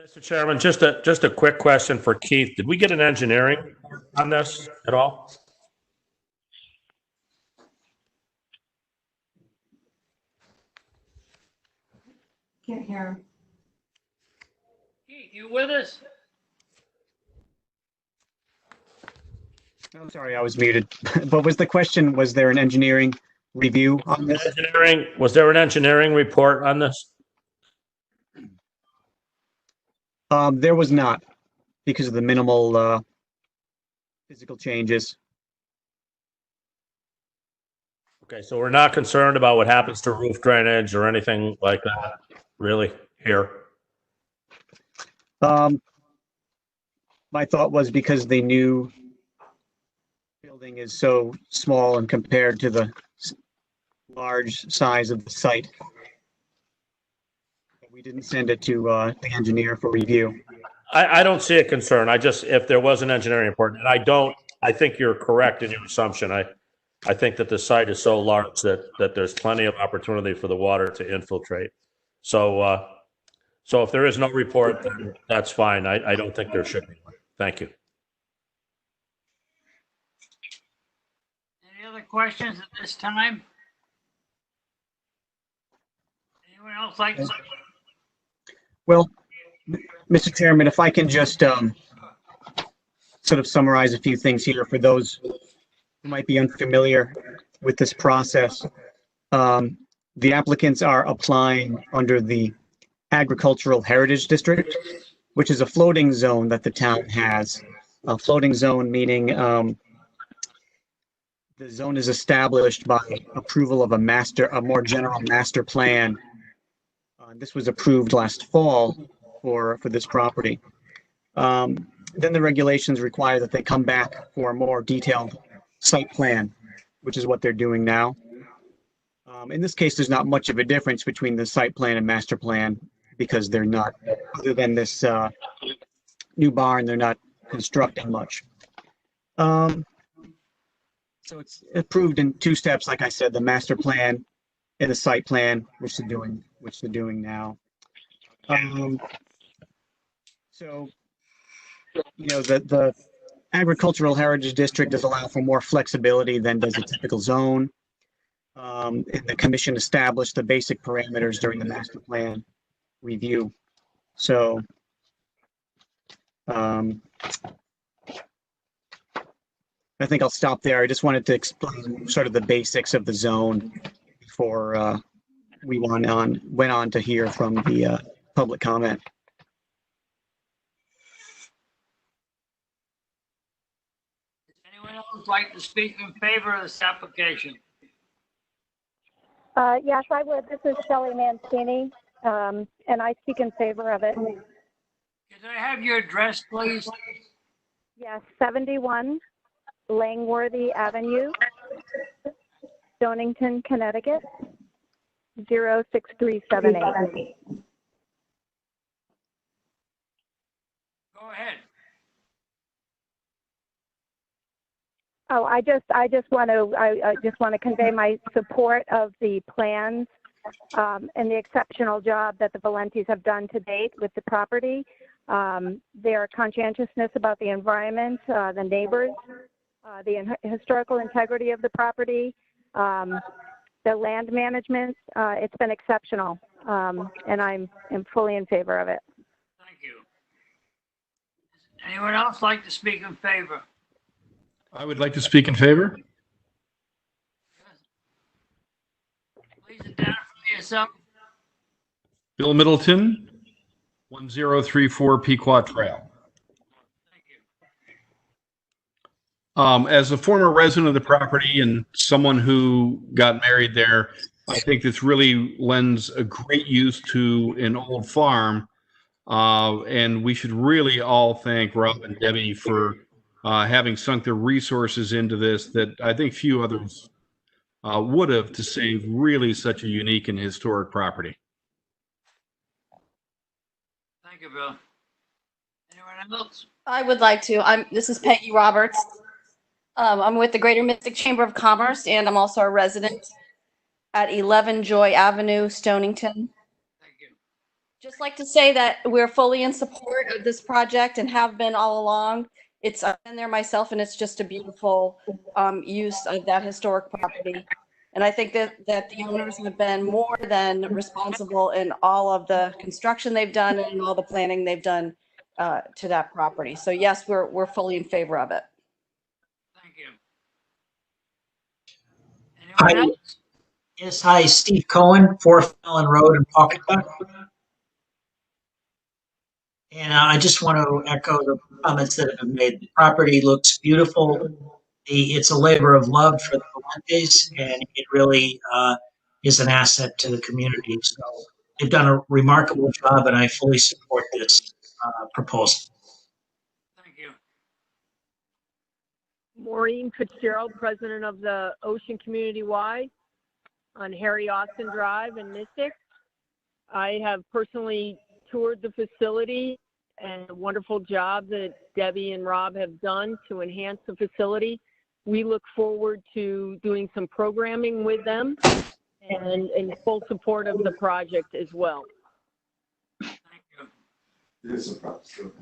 Mr. Chairman, just a quick question for Keith. Did we get an engineering on this at all? Can't hear him. Keith, you with us? I'm sorry, I was muted. But was the question, was there an engineering review on this? Was there an engineering report on this? There was not, because of the minimal physical changes. Okay, so we're not concerned about what happens to roof drainage or anything like that, really, here? My thought was because the new building is so small and compared to the large size of the site, we didn't send it to the engineer for review. I don't see a concern. I just, if there was an engineering report, and I think you're correct in your assumption. I think that the site is so large that there's plenty of opportunity for the water to infiltrate. So, so if there is no report, then that's fine. I don't think there should be one. Thank you. Any other questions at this time? Anyone else like to? Well, Mr. Chairman, if I can just sort of summarize a few things here for those who might be unfamiliar with this process. The applicants are applying under the Agricultural Heritage District, which is a floating zone that the town has. A floating zone meaning the zone is established by approval of a more general master plan. This was approved last fall for this property. Then the regulations require that they come back for a more detailed site plan, which is what they're doing now. In this case, there's not much of a difference between the site plan and master plan because they're not, other than this new barn, they're not constructing much. So it's approved in two steps, like I said, the master plan and the site plan, which they're doing now. So, you know, the Agricultural Heritage District does allow for more flexibility than does a typical zone. And the commission established the basic parameters during the master plan review. So, I think I'll stop there. I just wanted to explain sort of the basics of the zone before we went on to hear from the public comment. Anyone else like to speak in favor of this application? Yes, I would. This is Shelley Mancini, and I speak in favor of it. Can I have your address, please? Yes, 71 Langworthy Avenue, Stonington, Connecticut, 06378. Go ahead. Oh, I just want to convey my support of the plans and the exceptional job that the Valentis have done to date with the property. Their conscientiousness about the environment, the neighbors, the historical integrity of the property, the land management. It's been exceptional, and I'm fully in favor of it. Thank you. Anyone else like to speak in favor? I would like to speak in favor. Please identify yourself. Bill Middleton, 1034 Pequot Trail. Thank you. As a former resident of the property and someone who got married there, I think this really lends a great use to an old farm. And we should really all thank Rob and Debbie for having sunk their resources into this that I think few others would have to save really such a unique and historic property. Thank you, Bill. Anyone else? I would like to. This is Peggy Roberts. I'm with the Greater Mystic Chamber of Commerce, and I'm also a resident at 11 Joy Avenue, Stonington. Thank you. Just like to say that we're fully in support of this project and have been all along. I've been there myself, and it's just a beautiful use of that historic property. And I think that the owners have been more than responsible in all of the construction they've done and all the planning they've done to that property. So yes, we're fully in favor of it. Thank you. Hi. Anyone else? Yes, hi, Steve Cohen, 4 Fallon Road in Pawcatuck. And I just want to echo the comments that have been made. The property looks beautiful. it's a labor of love for the Valentes, and it really is an asset to the community. So they've done a remarkable job, and I fully support this proposal. Thank you. Maureen Fitzgerald, president of the Ocean Community Y on Harry Austin Drive in Mystic. I have personally toured the facility and the wonderful job that Debbie and Rob have done to enhance the facility. We look forward to doing some programming with them and in full support of the project as well. Thank you.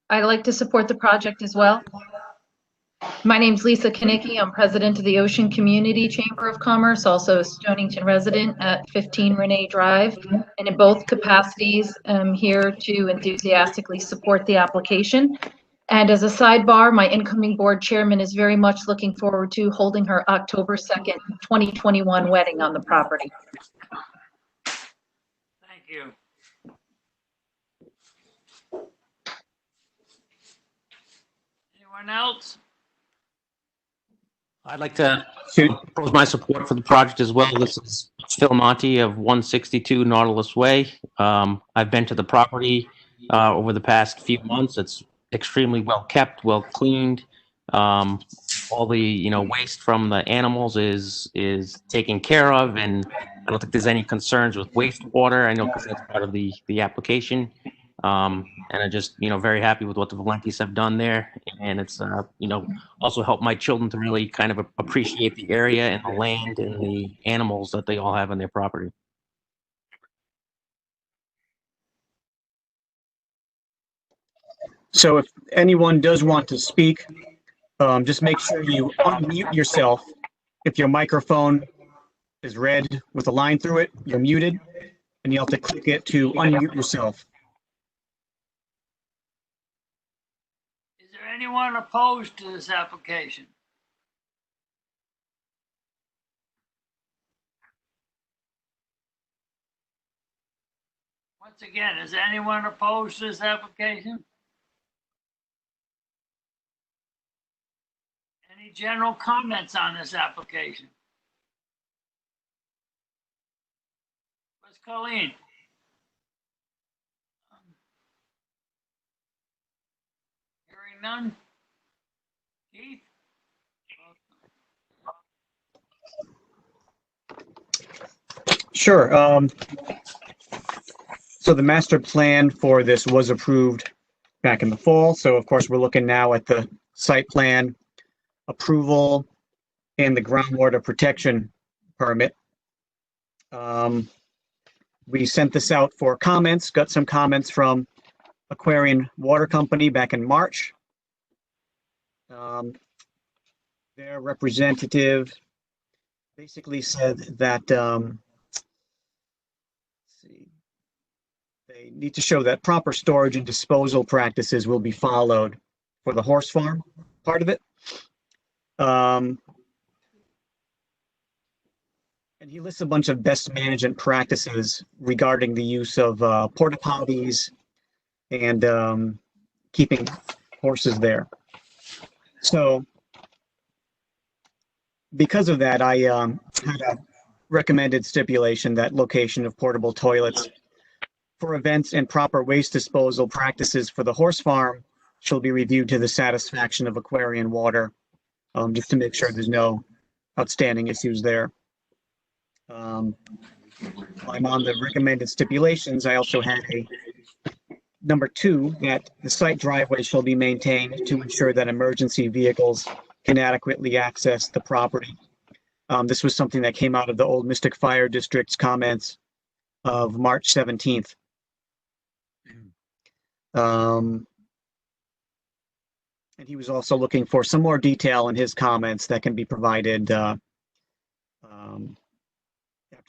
I'd like to support the project as well. My name's Lisa Kanicki. I'm president of the Ocean Community Chamber of Commerce, also a Stonington resident at 15 Renee Drive. And in both capacities, I'm here to enthusiastically support the application. And as a sidebar, my incoming board chairman is very much looking forward to holding her October 2nd, 2021 wedding on the property. Thank you. Anyone else? I'd like to propose my support for the project as well. This is Phil Monty of 162 Nautilus Way. I've been to the property over the past few months. It's extremely well kept, well cleaned. All the waste from the animals is taken care of, and I don't think there's any concerns with wastewater. I know because that's part of the application. And I'm just, very happy with what the Valentes have done there. And it's, also helped my children to really kind of appreciate the area and the land and the animals that they all have on their property. So if anyone does want to speak, just make sure you unmute yourself. If your microphone is red with a line through it, you're muted, and you have to click it to unmute yourself. Is there anyone opposed to this application? Once again, is anyone opposed to this application? Any general comments on this application? Where's Colleen? Hearing none? Keith? Sure. So the master plan for this was approved back in the fall. So of course, we're looking now at the site plan approval and the groundwater protection permit. We sent this out for comments, got some comments from Aquarian Water Company back in March. Their representative basically said that they need to show that proper storage and disposal practices will be followed for the horse farm part of it. And he lists a bunch of best management practices regarding the use of porta potties and keeping horses there. So because of that, I had a recommended stipulation that location of portable toilets for events and proper waste disposal practices for the horse farm shall be reviewed to the satisfaction of Aquarian Water, just to make sure there's no outstanding issues there. I'm on the recommended stipulations. I also had a number 2, that the site driveway shall be maintained to ensure that emergency vehicles can adequately access the property. This was something that came out of the Old Mystic Fire District's comments of March 17th. And he was also looking for some more detail in his comments that can be provided after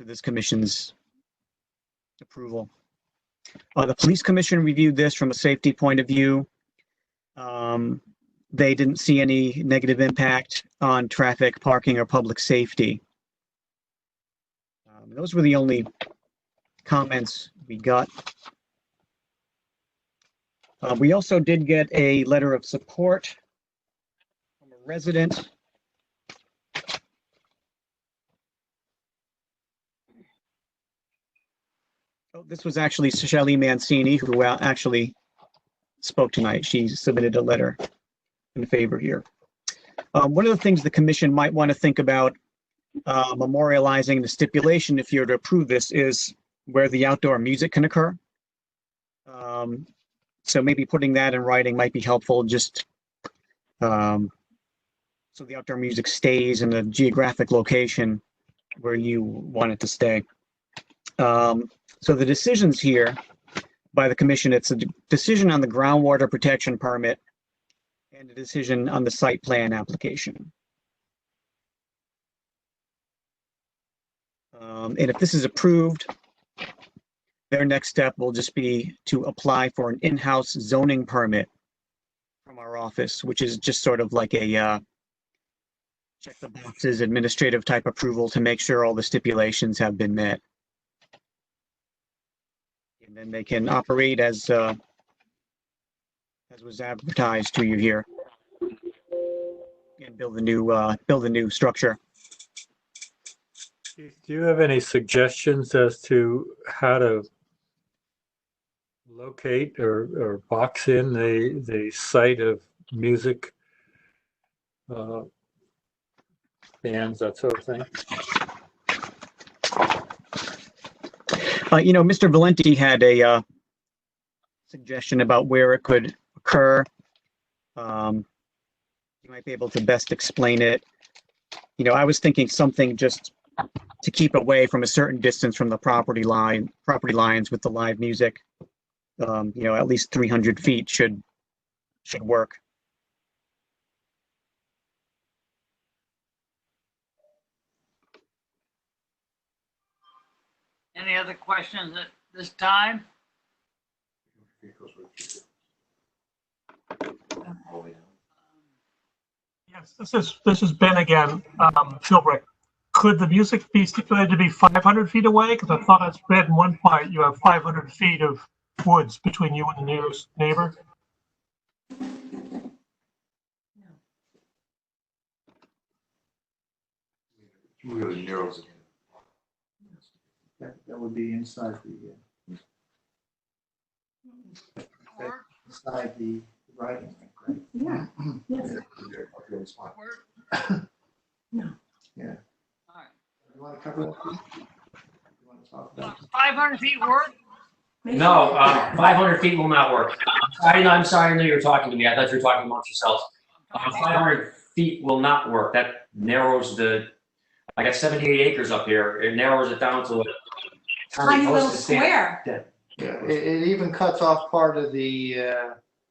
this commission's approval. The police commission reviewed this from a safety point of view. They didn't see any negative impact on traffic, parking, or public safety. Those were the only comments we got. We also did get a letter of support resident. Oh, this was actually Shelley Mancini who actually spoke tonight. She submitted a letter in favor here. One of the things the commission might want to think about memorializing the stipulation, if you're to approve this, is where the outdoor music can occur. So maybe putting that in writing might be helpful, just so the outdoor music stays in the geographic location where you want it to stay. So the decisions here by the commission, it's a decision on the groundwater protection permit and a decision on the site plan application. And if this is approved, their next step will just be to apply for an in-house zoning permit from our office, which is just sort of like a check the boxes administrative type approval to make sure all the stipulations have been met. And then they can operate as was advertised to you here, and build a new structure. Do you have any suggestions as to how to locate or box in the site of music, bands, that sort of thing? Mr. Valenti had a suggestion about where it could occur. You might be able to best explain it. I was thinking something just to keep away from a certain distance from the property lines with the live music. At least 300 feet should work. Any other questions at this time? Yes, this is Ben again, Philbrick. Could the music be stipulated to be 500 feet away? Because I thought I read in one part you have 500 feet of woods between you and the nearest neighbor. Really narrows it. That would be inside the inside the riding rink, right? Yeah. Yes. No. Yeah. All right. You want to cover that? You want to talk about 500 feet work? No, 500 feet will not work. I'm sorry, I knew you were talking to me. I thought you were talking amongst yourselves. 500 feet will not work. That narrows I got 78 acres up here. It narrows it down to a tiny little square. Yeah, it even cuts off part of the,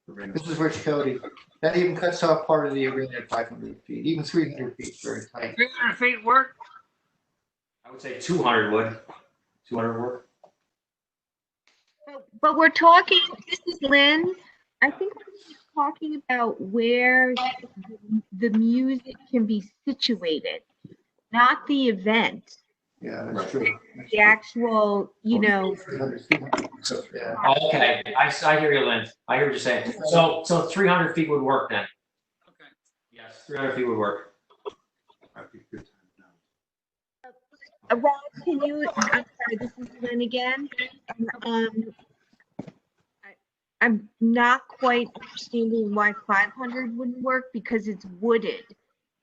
this is Rich Cody. That even cuts off part of the arena at 500 feet, even 300 feet, very tight. 300 feet work? I would say 200 would. 200 work. But we're talking, this is Lynn. I think we're talking about where the music can be situated, not the event. Yeah, that's true. The actual, Oh, okay, I hear you, Lynn. I hear what you're saying. So 300 feet would work then. Okay. Yes, 300 feet would work. Rob, can you, I'm sorry, this is Lynn again. I'm not quite understanding why 500 wouldn't work because it's wooded.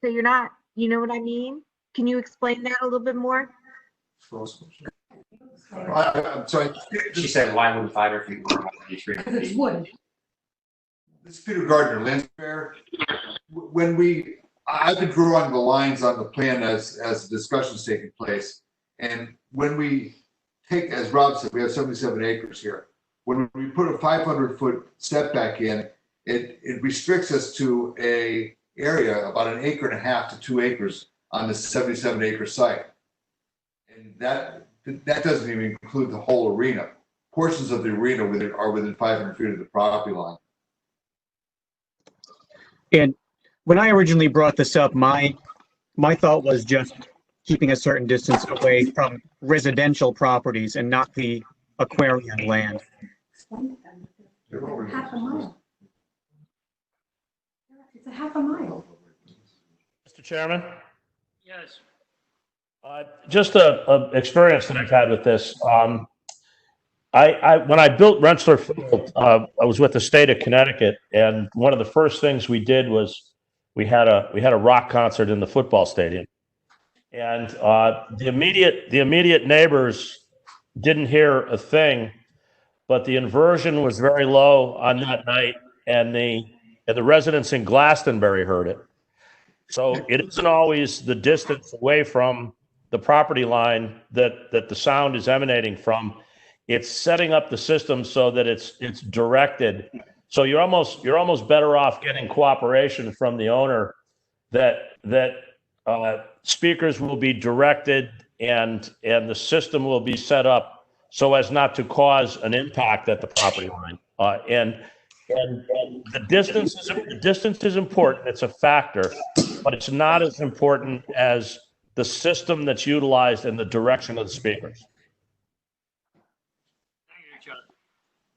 So you're not, you know what I mean? Can you explain that a little bit more? I'm sorry. She said, why wouldn't 500 feet work? Because it's wood. This is Peter Gardner, Lynn Fair. I've been drawing the lines on the plan as the discussion's taking place. And when we take, as Rob said, we have 77 acres here. When we put a 500-foot setback in, it restricts us to a area about 1.5 acres to 2 acres on the 77-acre site. And that doesn't even include the whole arena. Portions of the arena are within 500 feet of the property line. And when I originally brought this up, my thought was just keeping a certain distance away from residential properties and not the aquarium land. Half a mile. It's a half a mile. Chairman? Yes. Just a experience that I've had with this. When I built Rensselaer Field, I was with the state of Connecticut, and one of the first things we did was we had a rock concert in the football stadium, and the immediate neighbors didn't hear a thing, but the inversion was very low on that night, and the residents in Glastonbury heard it. So it isn't always the distance away from the property line that the sound is emanating from. It's setting up the system so that it's directed. So you're almost better off getting cooperation from the owner that speakers will be directed and the system will be set up so as not to cause an impact at the property line. And the distance is important. It's a factor, but it's not as important as the system that's utilized and the direction of the speakers.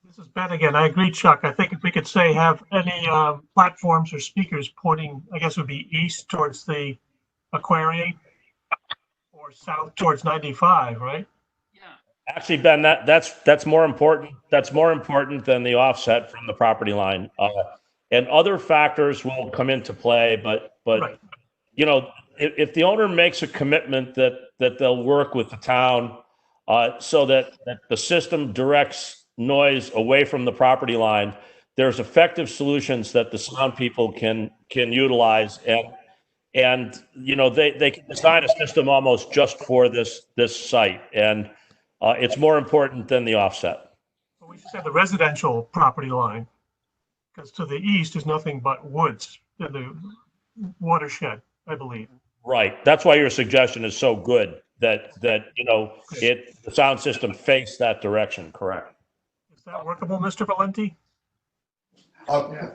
This is Ben again. I agree, Chuck. I think if we could say have any platforms or speakers pointing, I guess it would be east towards the aquarium or south towards 95, right? Actually, Ben, that's more important. That's more important than the offset from the property line. And other factors will come into play, but Right. you know, if the owner makes a commitment that they'll work with the town so that the system directs noise away from the property line, there's effective solutions that the sound people can utilize, and you know they can design a system almost just for this site, and it's more important than the offset. Well, we should say the residential property line, because to the east is nothing but woods in the watershed, I believe. Right. That's why your suggestion is so good. That you know the sound system face that direction. Correct. Is that workable, Mr. Valenti?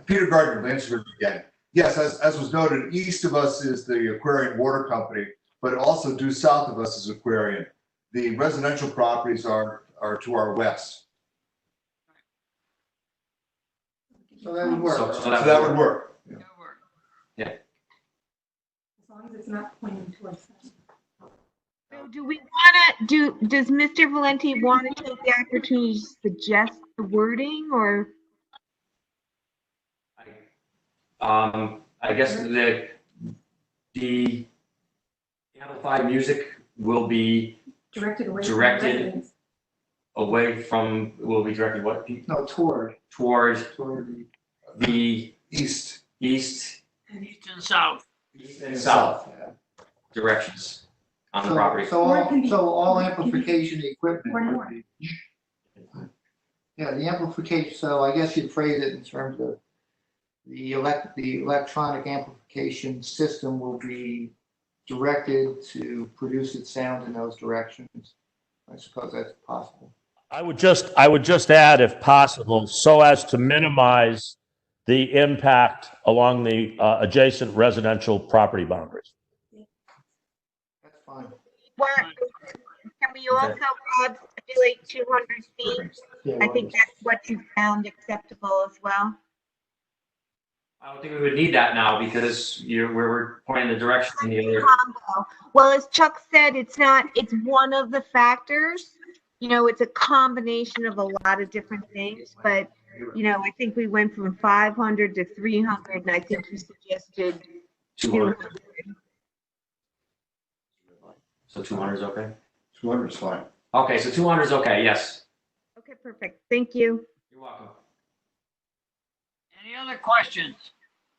Peter Gardner, Lansford again. Yes, as was noted, east of us is the Aquarian Water Company, but also due south of us is Aquarian. The residential properties are to our west. So that would work. So that would work. As long as it's not pointing towards them. So do we want to does Mr. Valenti want to take the opportunity to suggest the wording or? I guess the amplified music will be Directed away. will be directed what? No, toward the east East and south. east and south directions on the property. So all amplification equipment would be. Yeah, the amplification, so I guess you'd phrase it in terms of the electronic amplification system will be directed to produce its sound in those directions. I suppose that's possible. I would just add, if possible, so as to minimize the impact along the adjacent residential property boundaries. That's fine. Well, can we also stipulate 200 feet? Yeah, I think that's what you found acceptable as well. I don't think we would need that now because we're pointing the direction in the other. Combo. Well, as Chuck said, it's one of the factors. You know, it's a combination of a lot of different things, but you know, I think we went from 500 to 300, and I think you suggested 200. So 200 is okay? 200 is fine. Okay, so 200 is okay, yes. Okay, perfect. Thank you. You're welcome. Any other questions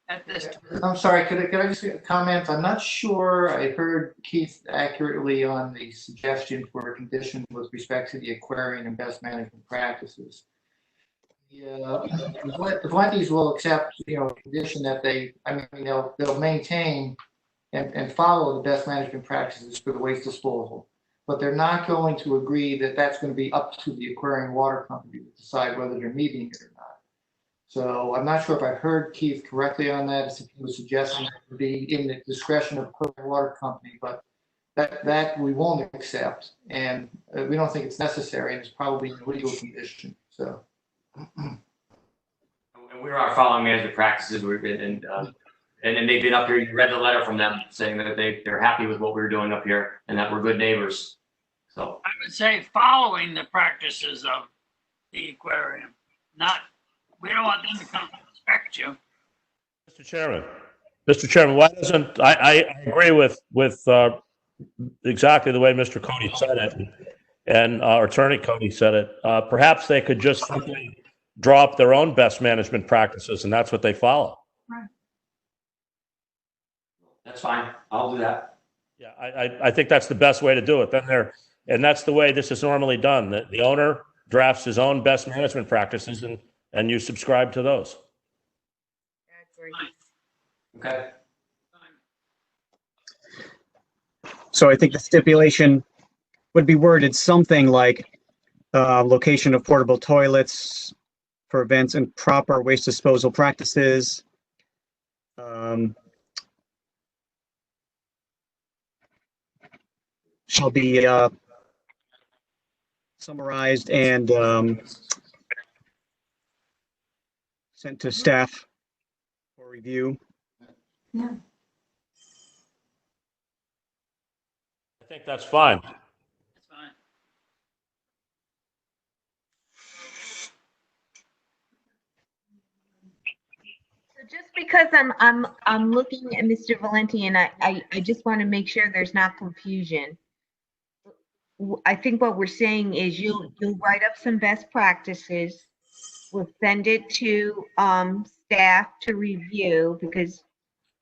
at this time? I'm sorry, could I just comment? I'm not sure I heard Keith accurately on the suggestion for a condition with respect to the aquarium and best management practices. The Valentis will accept, a condition that they'll maintain and follow the best management practices for the waste disposal. But they're not going to agree that that's going to be up to the aquarium water company to decide whether they're meeting it or not. So I'm not sure if I heard Keith correctly on that, as if he was suggesting it would be in the discretion of the aquarium water company, but that we won't accept, and we don't think it's necessary, and it's probably a legal condition. So. And we are following management practices, and And then they've been up here, you read the letter from them saying that they're happy with what we were doing up here and that we're good neighbors. So, I would say following the practices of the aquarium, not, we don't want them to come inspect you. Mr. Chairman, why doesn't, I agree with exactly the way Mr. Cody said it, and our attorney Cody said it. Perhaps they could just simply draw up their own best management practices, and that's what they follow. that's fine. I'll do that. Yeah, I think that's the best way to do it. And that's the way this is normally done. The owner drafts his own best management practices, and you subscribe to those. Okay. So I think the stipulation would be worded something like location of portable toilets for events and proper waste disposal practices. Shall be summarized and sent to staff for review. Yeah. I think that's fine. So just because I'm looking at Mr. Valenti and I just want to make sure there's not confusion. I think what we're saying is you'll write up some best practices. We'll send it to staff to review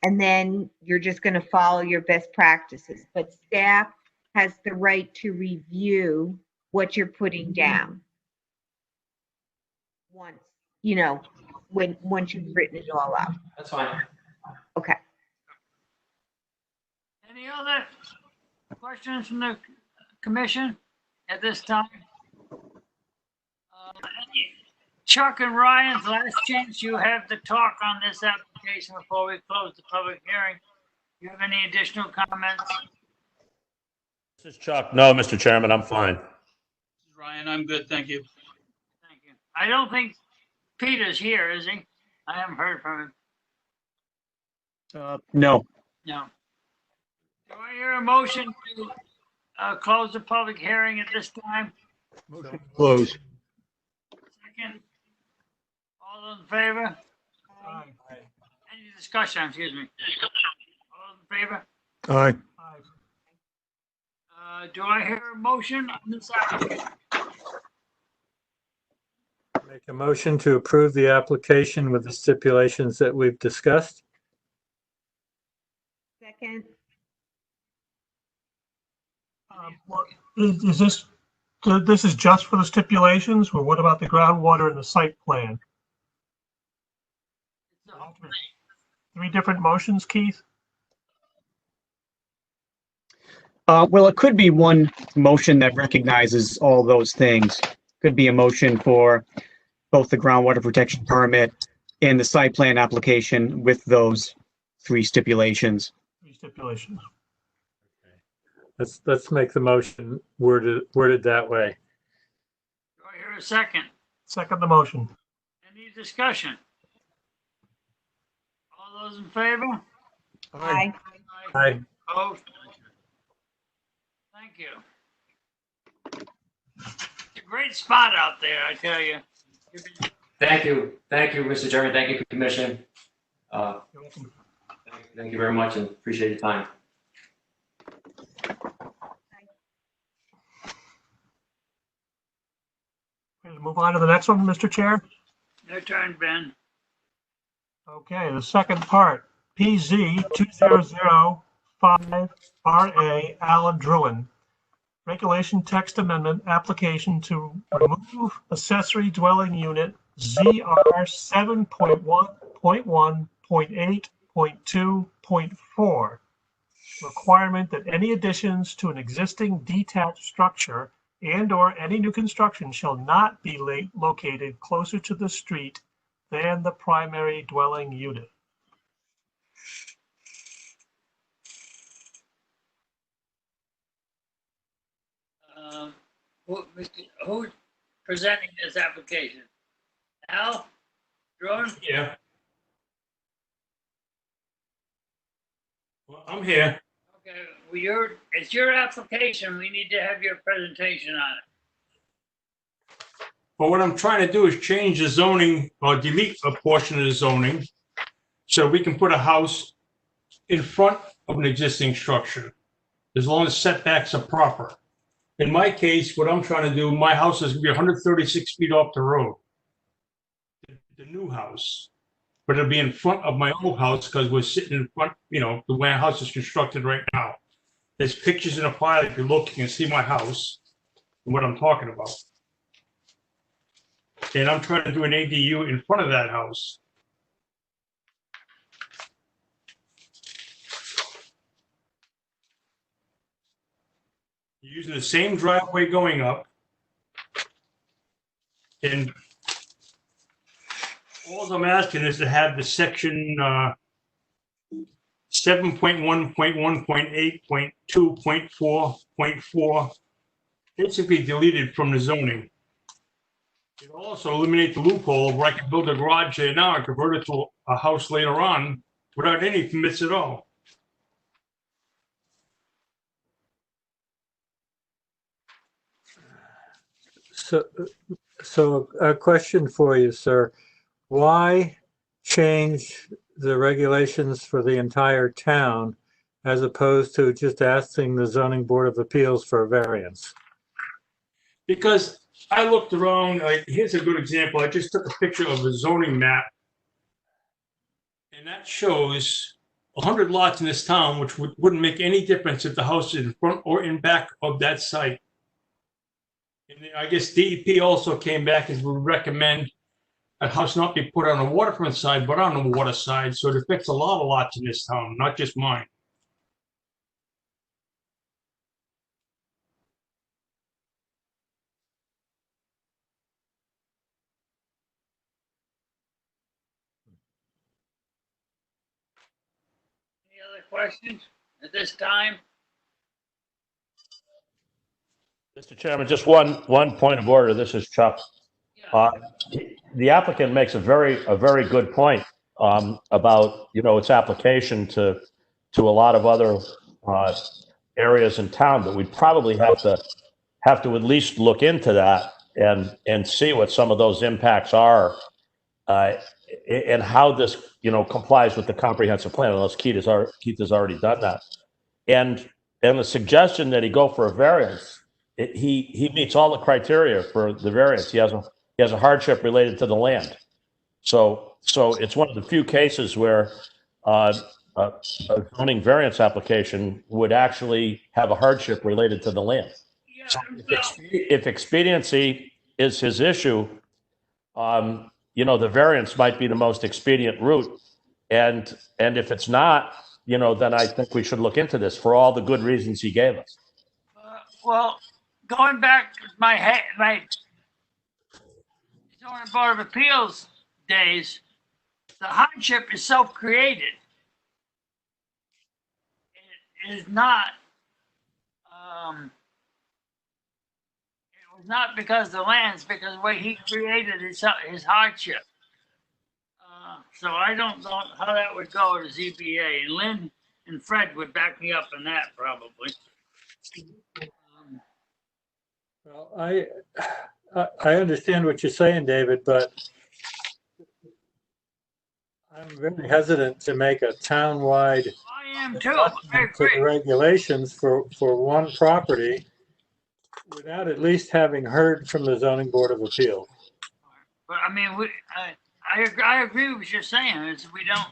and then you're just going to follow your best practices. But staff has the right to review what you're putting down. Once you've written it all out. That's fine. Okay. Any other questions from the commission at this time? Chuck and Ryan's last chance you have to talk on this application before we close the public hearing. Do you have any additional comments? This is Chuck. No, Mr. Chairman, I'm fine. Ryan, I'm good, thank you. Thank you. I don't think Peter's here, is he? I haven't heard from him. No. No. Do I hear a motion to close the public hearing at this time? Motion closed. Second. All those in favor? Aye. Any discussion, excuse me? All those in favor? Aye. Do I hear a motion on this application? Make a motion to approve the application with the stipulations that we've discussed. Second. Is this is just for the stipulations, or what about the groundwater and the site plan? 3 different motions, Keith? Well, it could be one motion that recognizes all those things. Could be a motion for both the groundwater protection permit and the site plan application with those 3 stipulations. 3 stipulations. Let's make the motion worded that way. Do I hear a second? Second the motion. Any discussion? All those in favor? Aye. Aye. Opposed? Thank you. It's a great spot out there, I tell you. Thank you. Thank you, Mr. Chairman. Thank you, Commission. Thank you very much and appreciate your time. Ready to move on to the next one, Mr. Chair? Your turn, Ben. Okay, the second part, PZ 2005RA Alan Druin. Regulation text amendment application to remove accessory dwelling unit ZR 7.1.1.8.2.4. Requirement that any additions to an existing detached structure and/or any new construction shall not be located closer to the street than the primary dwelling unit. Who's presenting this application? Al? Drone? Yeah. I'm here. Okay, well, it's your application. We need to have your presentation on it. But what I'm trying to do is change the zoning or delete a portion of the zoning so we can put a house in front of an existing structure, as long as setbacks are proper. In my case, what I'm trying to do, my house is gonna be 136 feet off the road, the new house. But it'll be in front of my old house because we're sitting in front, the way our house is constructed right now. There's pictures in a file. If you look, you can see my house and what I'm talking about. And I'm trying to do an ADU in front of that house. Using the same driveway going up. And all I'm asking is to have the section 7.1.1.8.2.4.4 basically deleted from the zoning. It also eliminate the loophole where I can build a garage there now and convert it to a house later on without any permits at all. So a question for you, sir. Why change the regulations for the entire town as opposed to just asking the zoning board of appeals for a variance? Because I looked around, here's a good example. I just took a picture of a zoning map. And that shows 100 lots in this town, which wouldn't make any difference if the house is in front or in back of that site. And I guess DEP also came back and would recommend a house not be put on the waterfront side, but on the water side. So it affects a lot of lots in this town, not just mine. Any other questions at this time? Mr. Chairman, just one point of order. This is Chuck. The applicant makes a very good point about its application to a lot of other areas in town, but we'd probably have to at least look into that and see what some of those impacts are and how this complies with the comprehensive plan. Unless Keith has already done that, and the suggestion that he go for a variance. He meets all the criteria for the variance. He has a hardship related to the land. So it's one of the few cases where a zoning variance application would actually have a hardship related to the land. So if expediency is his issue, the variance might be the most expedient route. And if it's not, then I think we should look into this for all the good reasons he gave us. Well, going back to my zoning board of appeals days, the hardship is self-created. It is not. It was not because of the land; it's because the way he created his hardship. So I don't know how that would go to ZBA. And Lynn and Fred would back me up on that probably. Well, I understand what you're saying, David, but I'm very hesitant to make a town-wide I am too. adjustment to the regulations for one property without at least having heard from the zoning board of appeals. But I mean, I agree with what you're saying. Is we don't,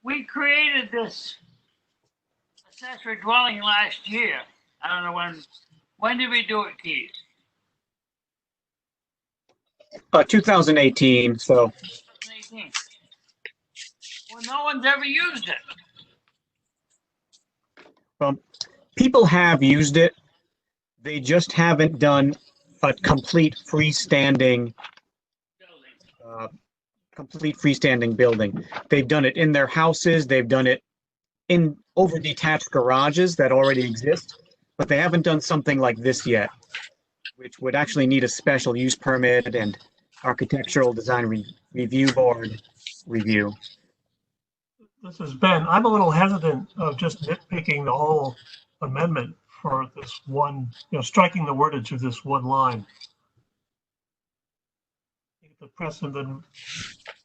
we created this accessory dwelling last year. I don't know when did we do it, Keith? 2018, so. 2018. Well, no one's ever used it. Well, people have used it. They just haven't done a complete freestanding building. They've done it in their houses. They've done it in over detached garages that already exist, but they haven't done something like this yet, which would actually need a special use permit and architectural design review board review. This is Ben. I'm a little hesitant of just nitpicking the whole amendment for this one, striking the wordage of this one line. The precedent, then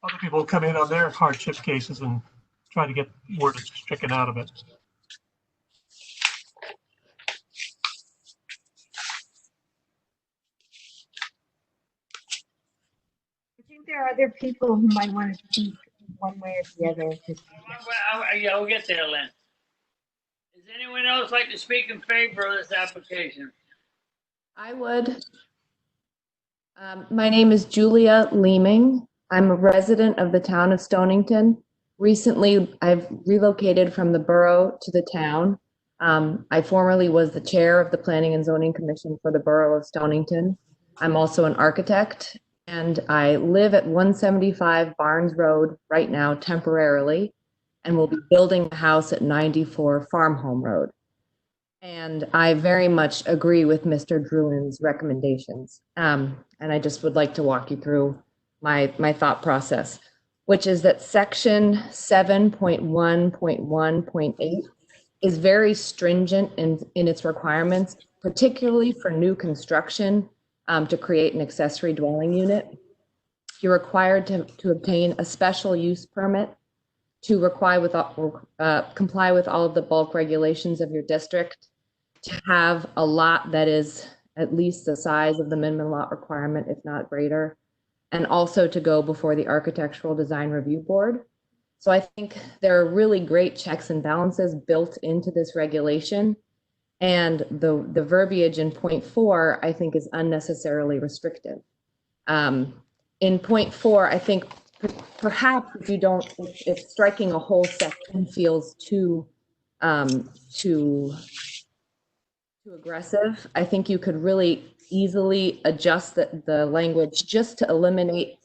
other people come in on their hardship cases and try to get wordage stricken out of it. I think there are other people who might want to speak one way or the other. Yeah, we'll get there, Lynn. Does anyone else like to speak in favor of this application? I would. My name is Julia Leeming. I'm a resident of the town of Stonington. Recently, I've relocated from the borough to the town. I formerly was the chair of the Planning and Zoning Commission for the borough of Stonington. I'm also an architect, and I live at 175 Barnes Road right now temporarily, and will be building a house at 94 Farm Home Road. And I very much agree with Mr. Druin's recommendations. And I just would like to walk you through my thought process, which is that section 7.1.1.8 is very stringent in its requirements, particularly for new construction to create an accessory dwelling unit. You're required to obtain a special use permit to comply with all of the bulk regulations of your district, to have a lot that is at least the size of the minimum lot requirement, if not greater, and also to go before the Architectural Design Review Board. So I think there are really great checks and balances built into this regulation. And the verbiage in point 4, I think, is unnecessarily restrictive. In point 4, I think perhaps if striking a whole section feels too aggressive, I think you could really easily adjust the language just to eliminate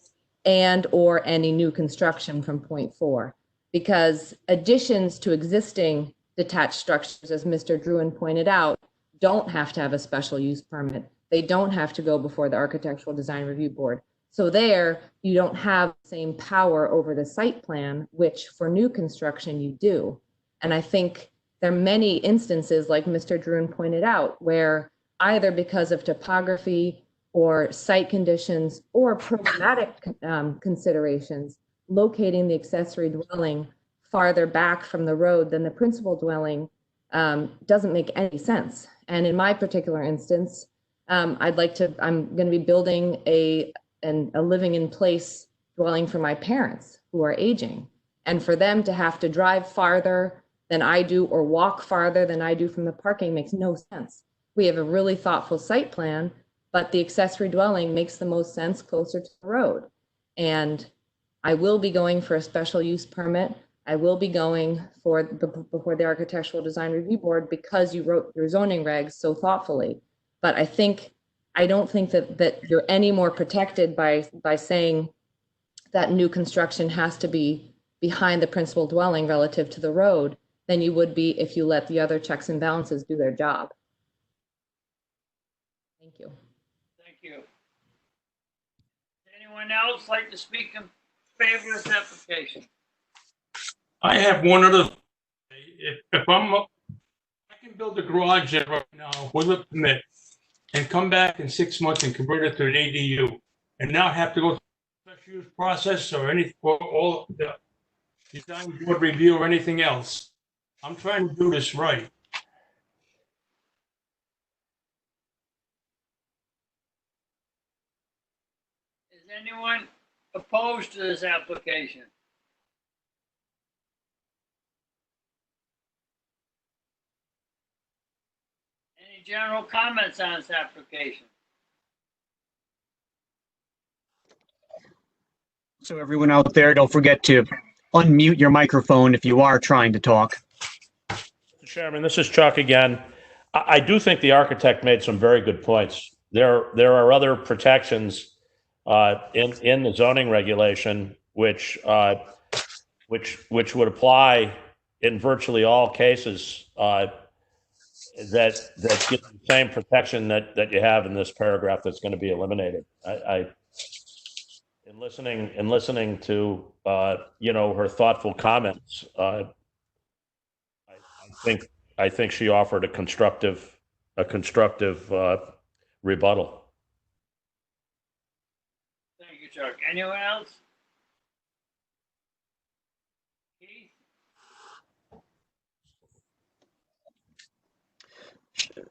and or any new construction from point 4, because additions to existing detached structures, as Mr. Druin pointed out, don't have to have a special use permit. They don't have to go before the Architectural Design Review Board. So there, you don't have the same power over the site plan, which for new construction you do. And I think there are many instances, like Mr. Druin pointed out, where either because of topography or site conditions or programmatic considerations, locating the accessory dwelling farther back from the road than the principal dwelling doesn't make any sense. And in my particular instance, I'm going to be building a living in place dwelling for my parents who are aging. And for them to have to drive farther than I do or walk farther than I do from the parking makes no sense. We have a really thoughtful site plan, but the accessory dwelling makes the most sense closer to the road. And I will be going for a special use permit. I will be going before the Architectural Design Review Board because you wrote your zoning regs so thoughtfully. But I don't think that you're any more protected by saying that new construction has to be behind the principal dwelling relative to the road than you would be if you let the other checks and balances do their job. Thank you. Thank you. Does anyone else like to speak in favor of this application? I have one other. If I can build a garage there right now with a permit and come back in 6 months and convert it to an ADU and not have to go through the special use process or all the design board review or anything else. I'm trying to do this right. Is anyone opposed to this application? Any general comments on this application? So everyone out there, don't forget to unmute your microphone if you are trying to talk. Mr. Chairman, this is Chuck again. I do think the architect made some very good points. There are other protections in the zoning regulation which would apply in virtually all cases that give the same protection that you have in this paragraph that's going to be eliminated. in listening to, her thoughtful comments, I think she offered a constructive rebuttal. Thank you, Chuck. Anyone else? Keith?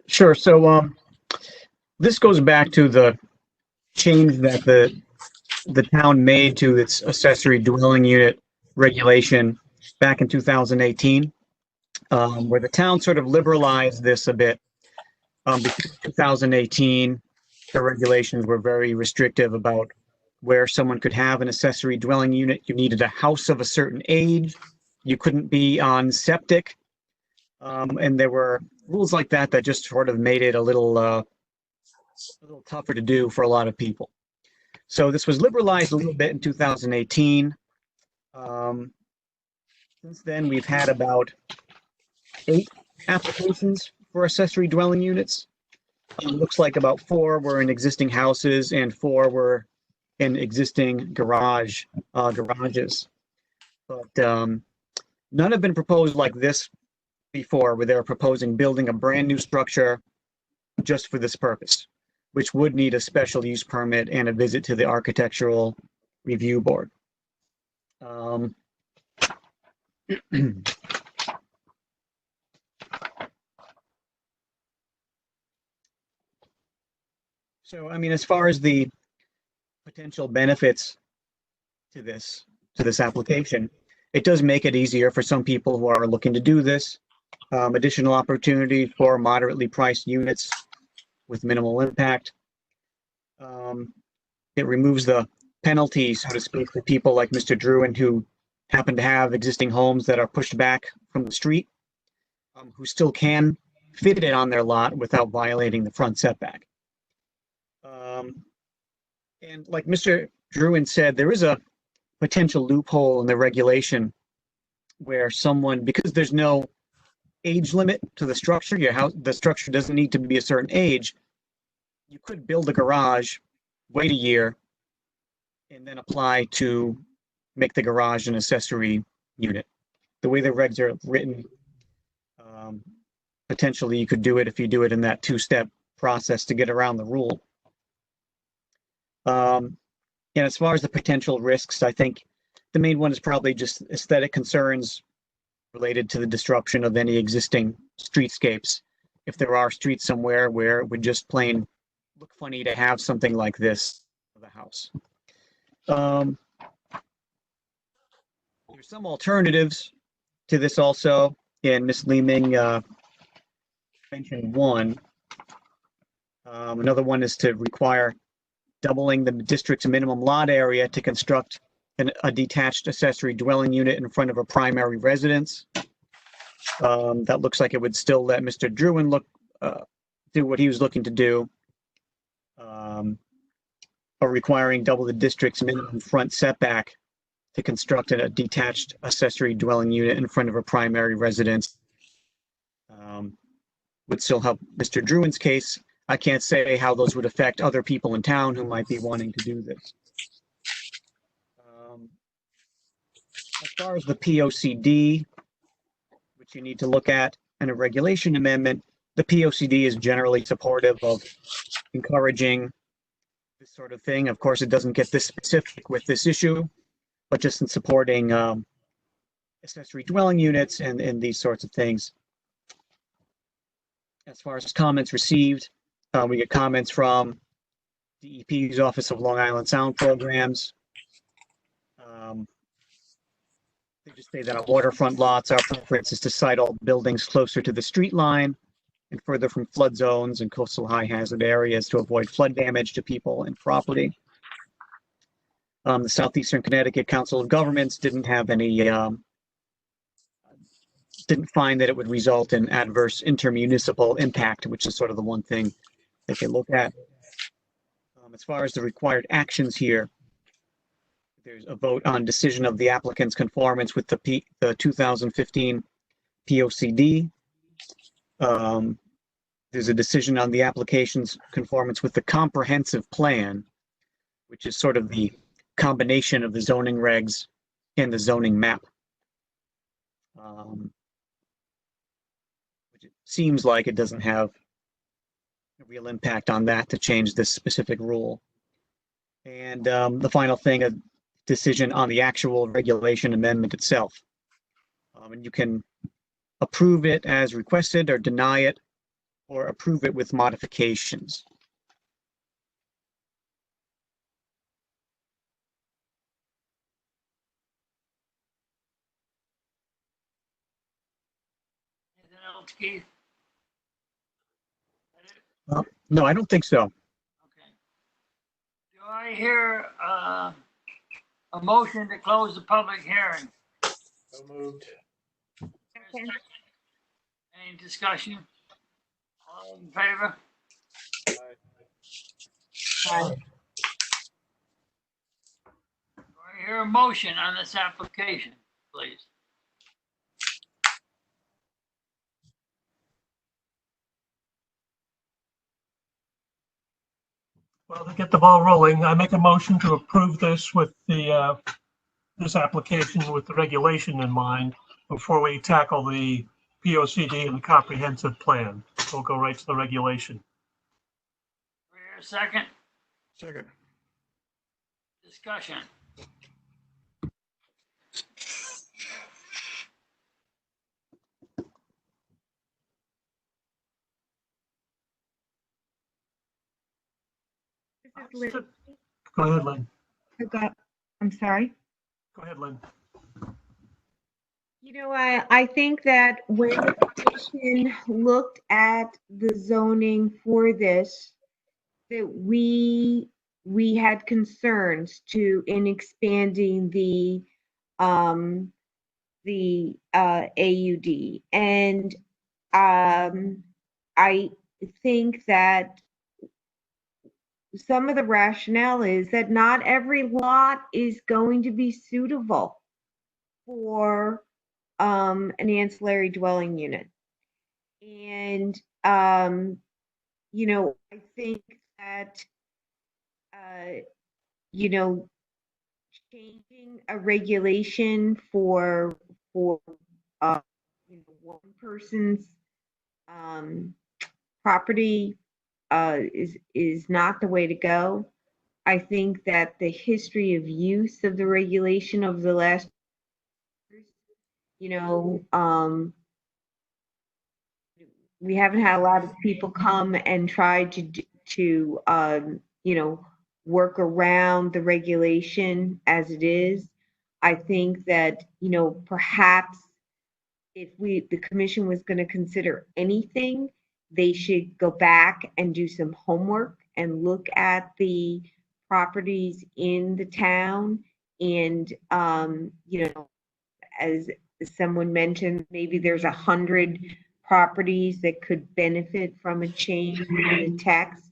Sure. So this goes back to the change that the town made to its accessory dwelling unit regulation back in 2018, where the town sort of liberalized this a bit. Because 2018, the regulations were very restrictive about where someone could have an accessory dwelling unit. You needed a house of a certain age. You couldn't be on septic. And there were rules like that that just sort of made it a little tougher to do for a lot of people. So this was liberalized a little bit in 2018. Since then, we've had about 8 applications for accessory dwelling units. Looks like about 4 were in existing houses and 4 were in existing garages. But none have been proposed like this before, where they're proposing building a brand new structure just for this purpose, which would need a special use permit and a visit to the Architectural Review Board. So, I mean, as far as the potential benefits to this application, it does make it easier for some people who are looking to do this. Additional opportunity for moderately priced units with minimal impact. It removes the penalty, so to speak, for people like Mr. Druin who happen to have existing homes that are pushed back from the street, who still can fit it on their lot without violating the front setback. And like Mr. Druin said, there is a potential loophole in the regulation where someone, because there's no age limit to the structure, the structure doesn't need to be a certain age, you could build a garage, wait a year, and then apply to make the garage an accessory unit. The way the regs are written, potentially you could do it if you do it in that 2-step process to get around the rule. And as far as the potential risks, I think the main one is probably just aesthetic concerns related to the disruption of any existing streetscapes. If there are streets somewhere where it would just plain look funny to have something like this for the house. There's some alternatives to this also, and Ms. Leeming mentioned one. Another one is to require doubling the district's minimum lot area to construct a detached accessory dwelling unit in front of a primary residence. That looks like it would still let Mr. Druin do what he was looking to do, or requiring double the district's minimum front setback to construct a detached accessory dwelling unit in front of a primary residence. Would still help Mr. Druin's case. I can't say how those would affect other people in town who might be wanting to do this. As far as the POCD, which you need to look at in a regulation amendment, the POCD is generally supportive of encouraging this sort of thing. Of course, it doesn't get this specific with this issue, but just in supporting accessory dwelling units and these sorts of things. As far as comments received, we get comments from DEP's Office of Long Island Sound Programs. They just say that on waterfront lots, our preference is to site all buildings closer to the street line and further from flood zones and coastal high hazard areas to avoid flood damage to people and property. The Southeastern Connecticut Council of Governments didn't have any, didn't find that it would result in adverse intermunicipal impact, which is sort of the one thing that they look at. As far as the required actions here, there's a vote on decision of the applicant's conformance with the 2015 POCD. There's a decision on the application's conformance with the comprehensive plan, which is sort of the combination of the zoning regs and the zoning map. Which it seems like it doesn't have a real impact on that to change this specific rule. And the final thing, a decision on the actual regulation amendment itself. And you can approve it as requested or deny it or approve it with modifications. Anything else, Keith? No, I don't think so. Do I hear a motion to close the public hearing? So moved. Any discussion? All in favor? Aye. Do I hear a motion on this application, please? Well, to get the ball rolling, I make a motion to approve this with the, this application with the regulation in mind before we tackle the POCD and the comprehensive plan. We'll go right to the regulation. Do I hear a second? Second. Discussion. This is Lynn. Go ahead, Lynn. I'm sorry. Go ahead, Lynn. You know, I think that when the commission looked at the zoning for this, that we had concerns in expanding the AUD. And I think that some of the rationale is that not every lot is going to be suitable for an ancillary dwelling unit. And, you know, I think that, you know, changing a regulation for you know, one person's property is not the way to go. I think that the history of use of the regulation over the last years, you know, we haven't had a lot of people come and try to you know, work around the regulation as it is. I think that, you know, perhaps if the commission was going to consider anything, they should go back and do some homework and look at the properties in the town. And, you know, as someone mentioned, maybe there's 100 properties that could benefit from a change in the text.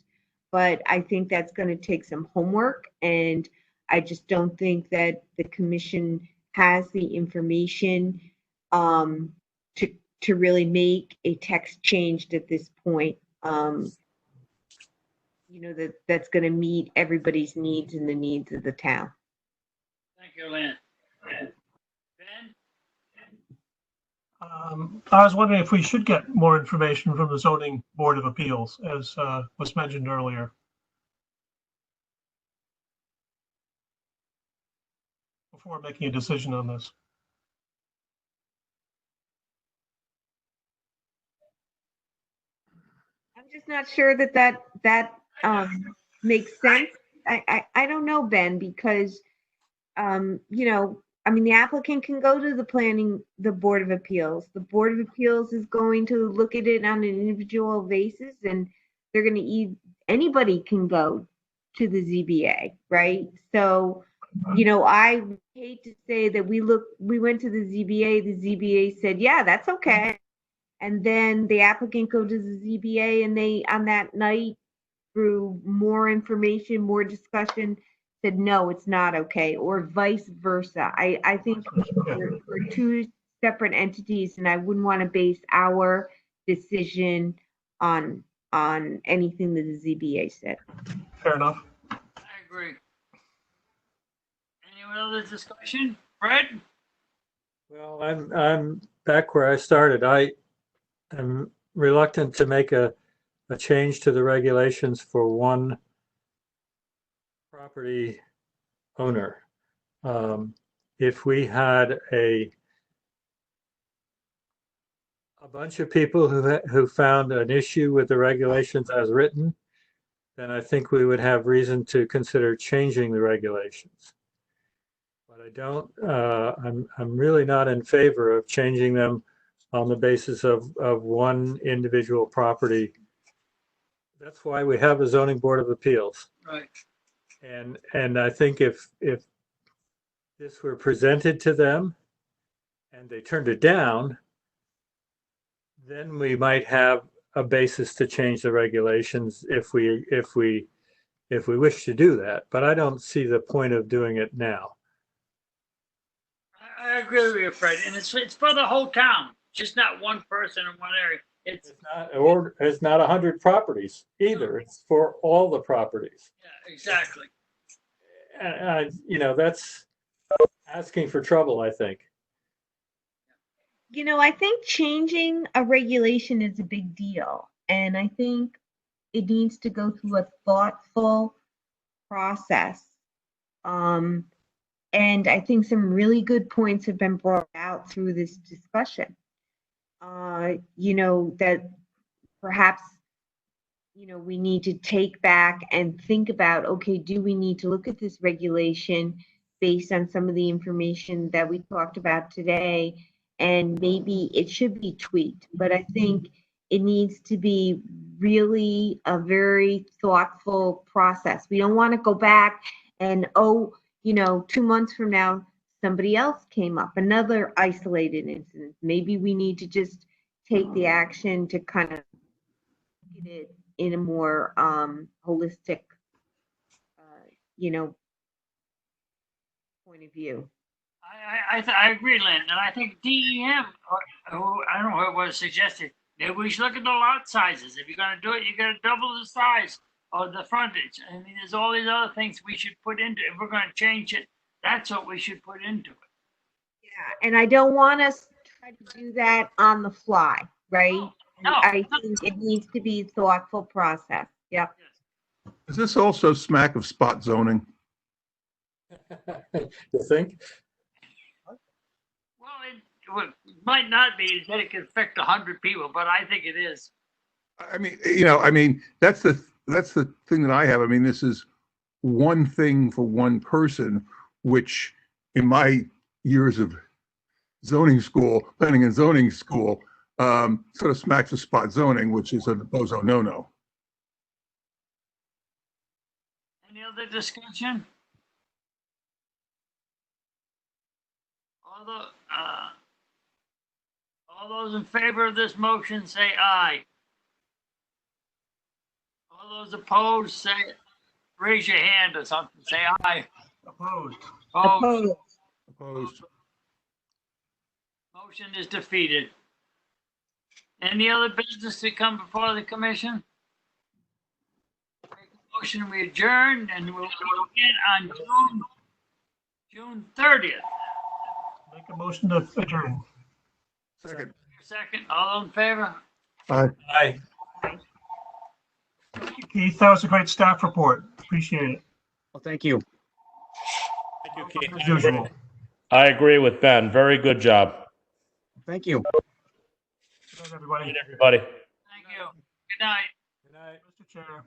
But I think that's going to take some homework. And I just don't think that the commission has the information to really make a text change at this point. You know, that's going to meet everybody's needs and the needs of the town. Thank you, Lynn. Ben? I was wondering if we should get more information from the Zoning Board of Appeals, as was mentioned earlier, before making a decision on this. I'm just not sure that makes sense. I don't know, Ben, because you know, I mean, the applicant can go to the Board of Appeals. The Board of Appeals is going to look at it on an individual basis, and they're going to anybody can go to the ZBA, right? So, you know, I hate to say that we went to the ZBA. The ZBA said, yeah, that's okay. And then the applicant go to the ZBA, and they, on that night, through more information, more discussion, said, no, it's not okay, or vice versa. I think we're two separate entities, and I wouldn't want to base our decision on anything that the ZBA said. Fair enough. I agree. other discussion? Fred? Well, I'm back where I started. I am reluctant to make a change to the regulations for one property owner. If we had a bunch of people who found an issue with the regulations as written, then I think we would have reason to consider changing the regulations. But I don't, I'm really not in favor of changing them on the basis of one individual property. That's why we have a zoning board of appeals. Right. And I think if this were presented to them and they turned it down, then we might have a basis to change the regulations if we wish to do that. But I don't see the point of doing it now. I agree with you, Fred, and it's for the whole town, just not one person in one area. It's Not 100 properties either. It's for all the properties. yeah, exactly. That's asking for trouble, I think. I think changing a regulation is a big deal. And I think it needs to go through a thoughtful process. And I think some really good points have been brought out through this discussion. That perhaps, we need to take back and think about, okay, do we need to look at this regulation based on some of the information that we talked about today? And maybe it should be tweaked, but I think it needs to be really a very thoughtful process. We don't want to go back and, 2 months from now, somebody else came up, another isolated incident. Maybe we need to just take the action to kind of look at it in a more holistic, point of view. I agree, Lynn, and I think DEM, I don't know who it was suggested, maybe we should look at the lot sizes. If you're going to do it, you got to double the size of the frontage. I mean, there's all these other things we should put into it. If we're going to change it, that's what we should put into it. Yeah, and I don't want us to try to do that on the fly, right? No. I think it needs to be a thoughtful process. Yep. Does this also smack of spot zoning? You think? Well, it might not be that it could affect 100 people, but I think it is. I mean, that's the thing that I have. I mean, this is one thing for one person, which in my years of planning and zoning school, sort of smacks of spot zoning, which is a bozo no-no. Any other discussion? All those in favor of this motion say aye. All those opposed raise your hand or something, say aye. Opposed. Opposed. Motion is defeated. Any other business to come before the commission? Make a motion, we adjourn, and we'll go again on June 30th. Make a motion to adjourn. Second. All in favor? Aye. Aye. Thank you, Keith. That was a great staff report. Appreciate it. Well, thank you. Thank you, Keith. As usual. I agree with Ben. Very good job. Thank you. Good night, everybody. Everybody. Thank you. Good night. Good night. Mr. Chair.